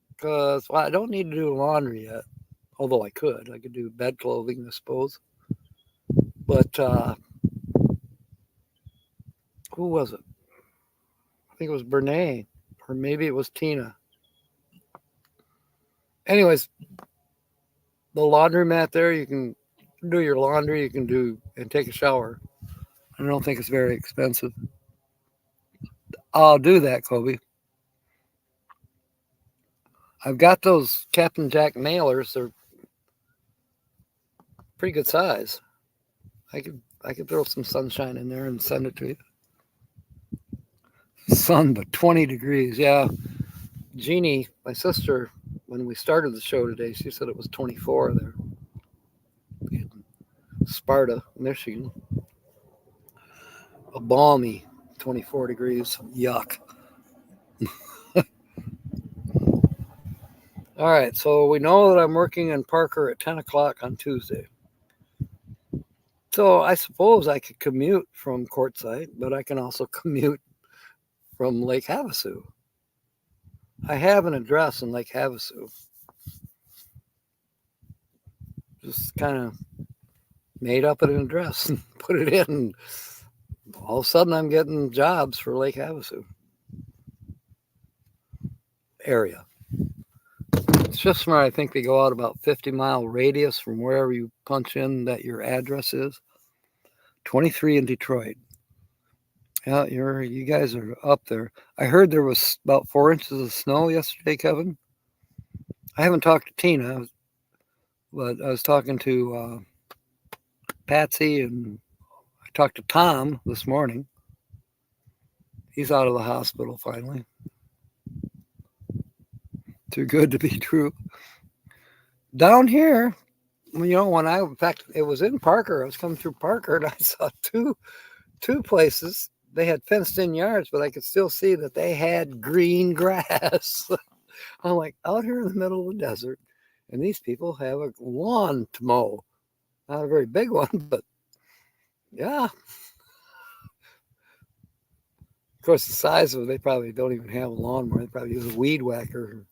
because I don't need to do laundry yet, although I could do bed clothing, I suppose. But who was it? I think it was Brene, or maybe it was Tina. Anyways, the laundromat there, you can do your laundry, you can do and take a shower. I don't think it's very expensive. I'll do that, Kobe. I've got those Captain Jack mailers. They're pretty good size. I could throw some sunshine in there and send it to you. Sun, but 20 degrees. Yeah. Jeannie, my sister, when we started the show today, she said it was 24 there. In Sparta, Michigan. A balmy 24 degrees. Yuck. All right, so we know that I'm working in Parker at 10 o'clock on Tuesday. So I suppose I could commute from Quartzsite, but I can also commute from Lake Havasu. I have an address in Lake Havasu. Just kind of made up an address and put it in. All of a sudden, I'm getting jobs for Lake Havasu area. It's just smart. I think they go out about 50-mile radius from wherever you punch in that your address is. 23 in Detroit. Yeah, you guys are up there. I heard there was about 4 inches of snow yesterday, Kevin. I haven't talked to Tina, but I was talking to Patsy, and I talked to Tom this morning. He's out of the hospital finally. Too good to be true. Down here, in fact, it was in Parker. I was coming through Parker, and I saw two places. They had fenced-in yards, but I could still see that they had green grass. I'm like, out here in the middle of the desert, and these people have a lawn to mow. Not a very big one, but yeah. Of course, the size of it, they probably don't even have a lawnmower. They probably use a weed whacker.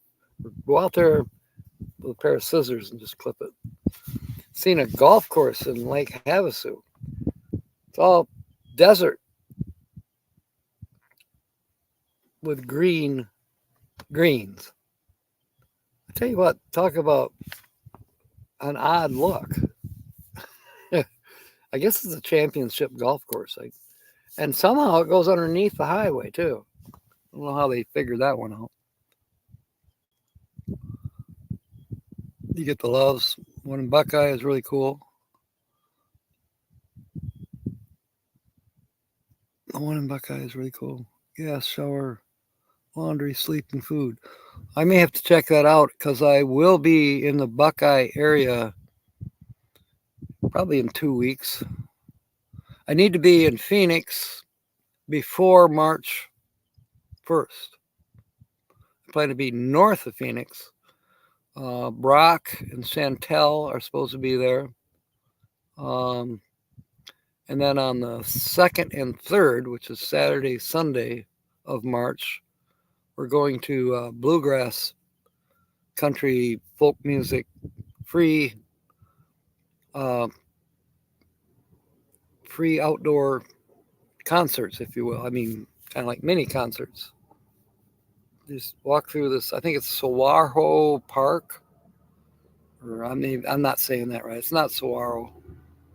Or go out there with a pair of scissors and just clip it. Seen a golf course in Lake Havasu. It's all desert with greens. I tell you what, talk about an odd look. I guess it's a championship golf course. And somehow it goes underneath the highway, too. I don't know how they figured that one out. You get the loves. One in Buckeye is really cool. The one in Buckeye is really cool. Gas, shower, laundry, sleep, and food. I may have to check that out because I will be in the Buckeye area probably in 2 weeks. I need to be in Phoenix before March 1st. I plan to be north of Phoenix. Brock and Chantel are supposed to be there. And then on the 2nd and 3rd, which is Saturday, Sunday of March, we're going to bluegrass country folk music, free outdoor concerts, if you will. I mean, kind of like mini concerts. Just walk through this. I think it's Saguaro Park, or I'm not saying that right. It's not Saguaro.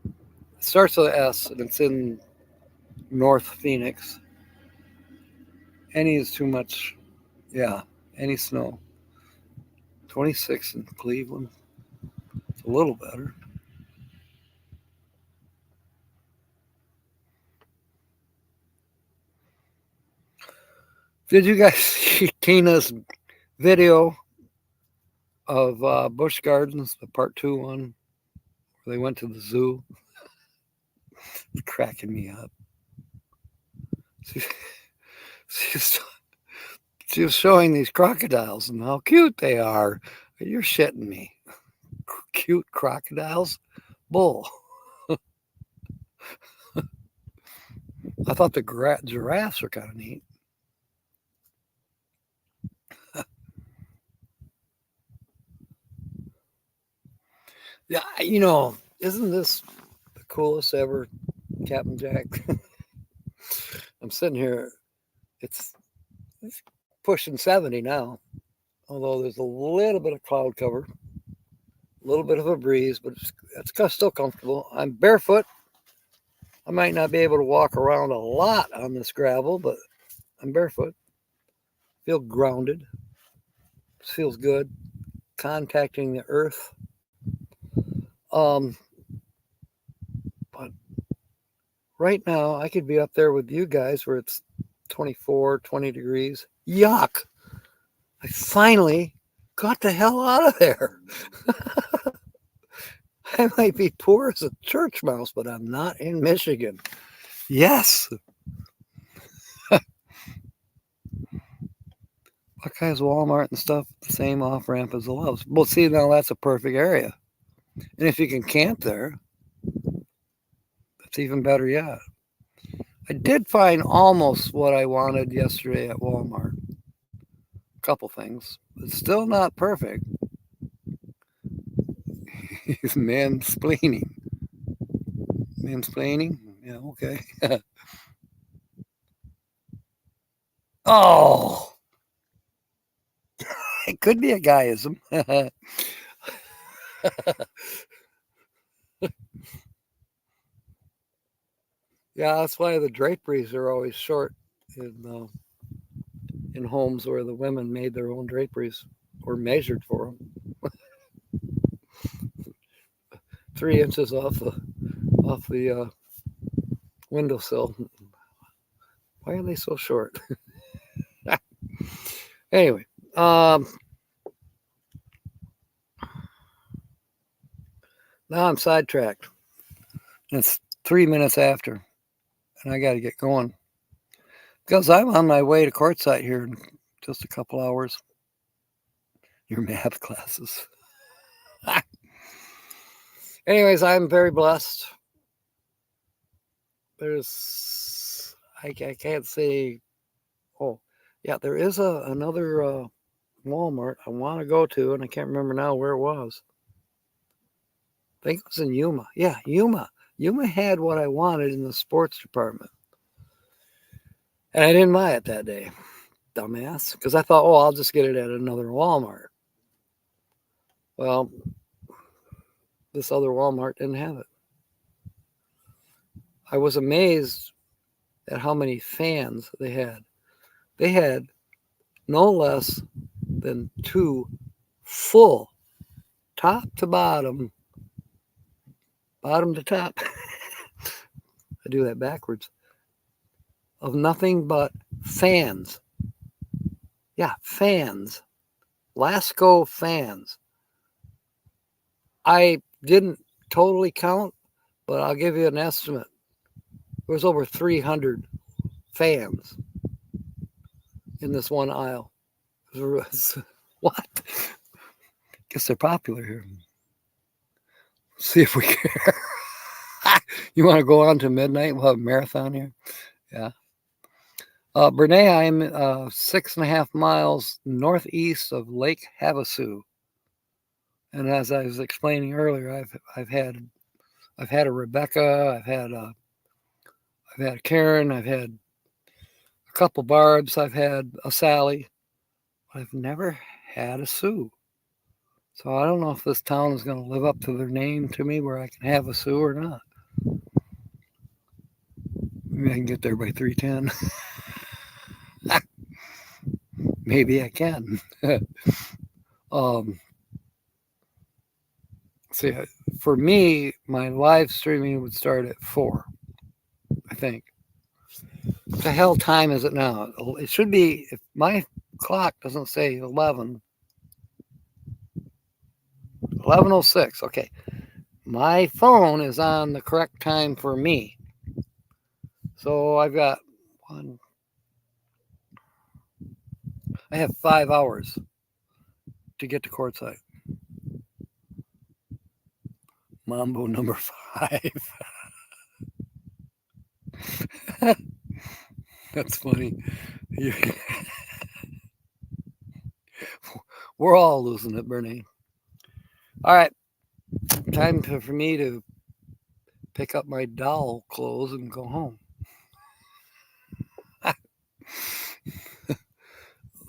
It starts with an S, and it's in North Phoenix. Any is too much. Yeah, any snow. 26 in Cleveland. It's a little better. Did you guys see Tina's video of Busch Gardens, the part 2 one, where they went to the zoo? It's cracking me up. She's She was showing these crocodiles and how cute they are. You're shitting me. Cute crocodiles? Bull. I thought the giraffes were kind of neat. Yeah, isn't this the coolest ever, Captain Jack? I'm sitting here. It's pushing 70 now, although there's a little bit of cloud cover, a little bit of a breeze, but it's still comfortable. I'm barefoot. I might not be able to walk around a lot on this gravel, but I'm barefoot. Feel grounded. Feels good. Contacting the earth. But right now, I could be up there with you guys where it's 24, 20 degrees. Yuck. I finally got the hell out of there. I might be poor as a church mouse, but I'm not in Michigan. Yes. Buckeyes, Walmart, and stuff, the same off ramp as the Loves. Well, see, now that's a perfect area. And if you can camp there, that's even better yet. I did find almost what I wanted yesterday at Walmart. A couple things. It's still not perfect. He's mansplaining. Mansplaining? Yeah, okay. Oh! It could be a guyism. Yeah, that's why the draperies are always short in homes where the women made their own draperies or measured for them. 3 inches off the windowsill. Why are they so short? Anyway, now I'm sidetracked. It's 3 minutes after, and I got to get going because I'm on my way to Quartzsite here in just a couple hours. Your math classes. Anyways, I'm very blessed. I can't say. Oh, yeah, there is another Walmart I want to go to, and I can't remember now where it was. I think it was in Yuma. Yeah, Yuma. Yuma had what I wanted in the sports department. And I didn't buy it that day, dumbass, because I thought, I'll just get it at another Walmart. Well, this other Walmart didn't have it. I was amazed at how many fans they had. They had no less than 2 full, top to bottom to top. I do that backwards. Of nothing but fans. Yeah, fans. Lasco fans. I didn't totally count, but I'll give you an estimate. There was over 300 fans in this one aisle. What? Guess they're popular here. See if we care. You want to go on to midnight? We'll have a marathon here. Yeah. Brene, I'm 6.5 miles northeast of Lake Havasu. And as I was explaining earlier, I've had a Rebecca, I've I've had a Karen. I've had a couple Barbs. I've had a Sally. I've never had a Sue. So I don't know if this town is going to live up to their name to me where I can have a Sue or not. Maybe I can get there by 3:10. Maybe I can. See, for me, my live streaming would start at 4, I think. What the hell time is it now? It should be, if my clock doesn't say 11:06. Okay. My phone is on the correct time for me. So I've got I have 5 hours to get to courtside. Mambo number 5. That's funny. We're all losing it, Bernie. All right. Time for me to pick up my doll clothes and go home.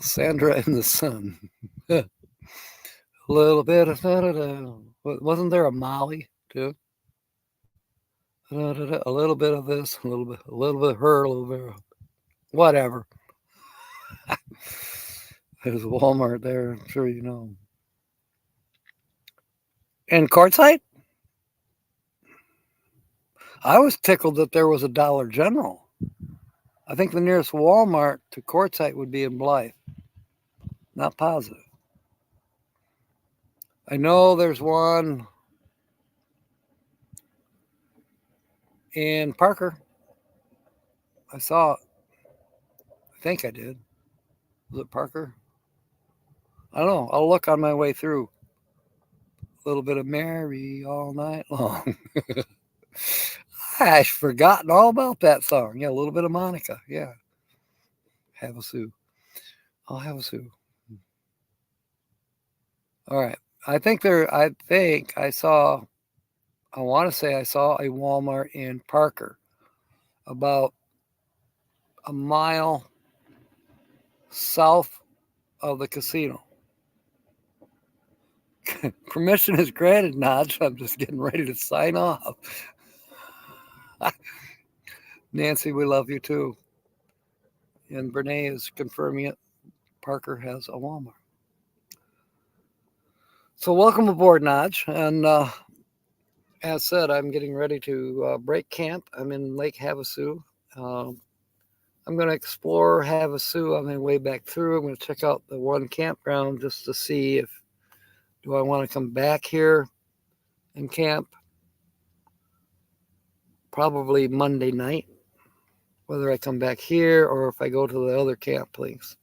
Sandra and the Sun. A little bit of wasn't there a Molly too? A little bit of this, a little bit of her, a little bit of whatever. There's a Walmart there, I'm sure you know. And Quartzsite? I was tickled that there was a Dollar General. I think the nearest Walmart to Quartzsite would be in Blythe. Not positive. I know there's one in Parker. I saw it. I think I did. Was it Parker? I don't know. I'll look on my way through. A little bit of Mary all night long. I've forgotten all about that song. Yeah, a little bit of Monica. Yeah. Have a Sue. I'll have a Sue. All right. I want to say I saw a Walmart in Parker about a mile south of the casino. Permission is granted, Notch. I'm just getting ready to sign off. Nancy, we love you too. And Brene is confirming it. Parker has a Walmart. So welcome aboard, Notch. And as said, I'm getting ready to break camp. I'm in Lake Havasu. I'm going to explore Havasu on my way back through. I'm going to check out the one campground just to see if do I want to come back here and camp. Probably Monday night, whether I come back here or if I go to the other camp place.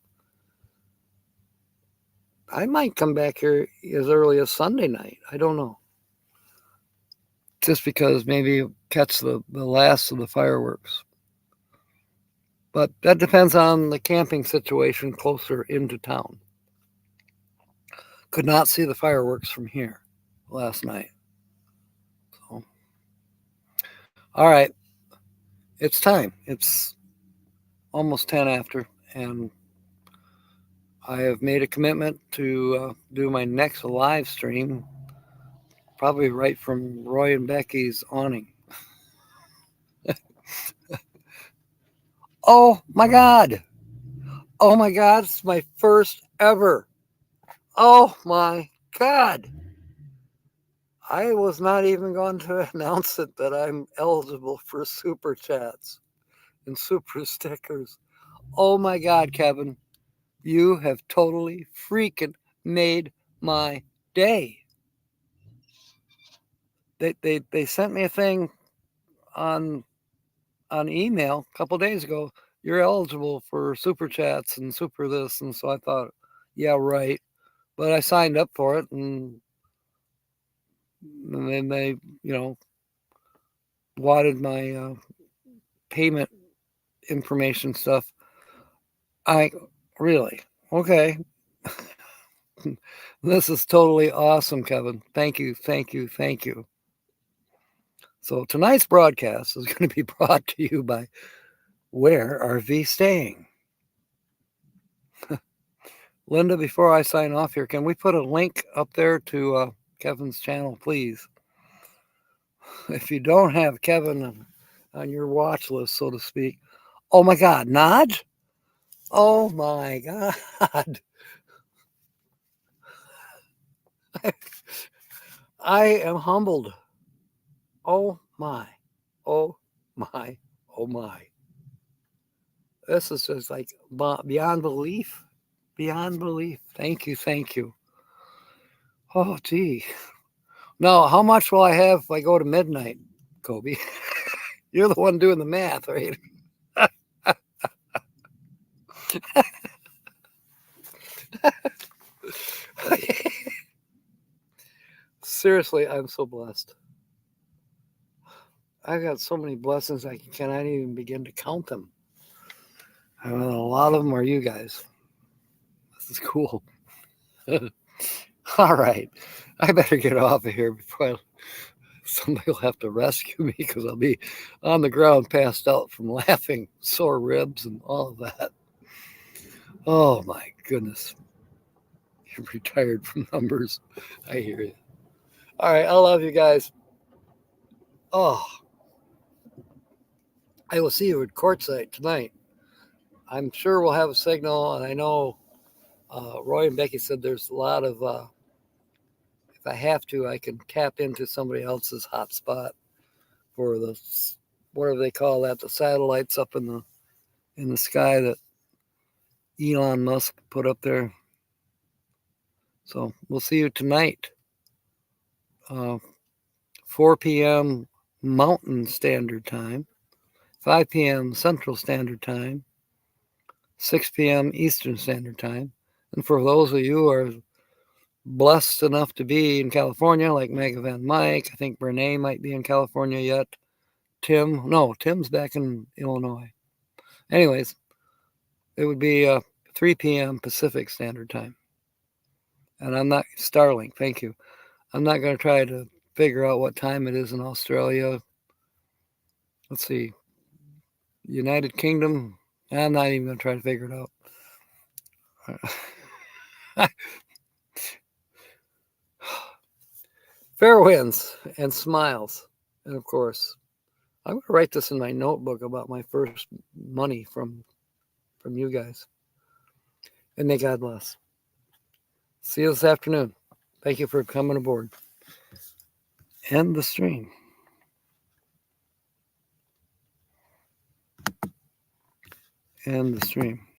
I might come back here as early as Sunday night. I don't know. Just because maybe catch the last of the fireworks. But that depends on the camping situation closer into town. Could not see the fireworks from here last night. So, all right. It's time. It's almost 10 after, and I have made a commitment to do my next live stream, probably right from Roy and Becky's awning. Oh my God. Oh my God. It's my first ever. Oh my God. I was not even going to announce it that I'm eligible for super chats and super stickers. Oh my God, Kevin. You have totally freaking made my day. They sent me a thing on email a couple days ago. You're eligible for super chats and super this, and so I thought, yeah, right. But I signed up for it, and then they, wanted my payment information stuff. I really okay. This is totally awesome, Kevin. Thank you. So tonight's broadcast is going to be brought to you by Where RV Staying. Linda, before I sign off here, can we put a link up there to Kevin's channel, please? If you don't have Kevin on your watch list, so to speak. Oh my God, Nod? Oh my God. I am humbled. Oh my. Oh my. Oh my. This is just like beyond belief. Beyond belief. Thank you. Thank you. Oh, gee. Now, how much will I have if I go to midnight, Kobe? You're the one doing the math, right? Seriously, I'm so blessed. I've got so many blessings I cannot even begin to count them. I mean, a lot of them are you guys. This is cool. All right. I better get off of here before somebody will have to rescue me because I'll be on the ground passed out from laughing, sore ribs, and all of that. Oh, my goodness. You're retired from numbers. I hear you. All right. I love you guys. Oh, I will see you at Quartzsite tonight. I'm sure we'll have a signal, and I know Roy and Becky said there's a lot of, if I have to, I can tap into somebody else's hotspot for the, whatever they call that, the satellites up in the sky that Elon Musk put up there. So we'll see you tonight, 4 p.m. Mountain Standard Time, 5 p.m. Central Standard Time, 6 p.m. Eastern Standard Time. And for those of you who are blessed enough to be in California, like Megavan Mike, I think Brene might be in California yet. Tim's back in Illinois. Anyways, it would be 3 p.m. Pacific Standard Time. And I'm not, Starlink, thank you. I'm not going to try to figure out what time it is in Australia. Let's see. United Kingdom. I'm not even going to try to figure it out. Fair winds and smiles. And of course, I'm going to write this in my notebook about my first money from you guys. And may God bless. See you this afternoon. Thank you for coming aboard. End the stream. End the stream.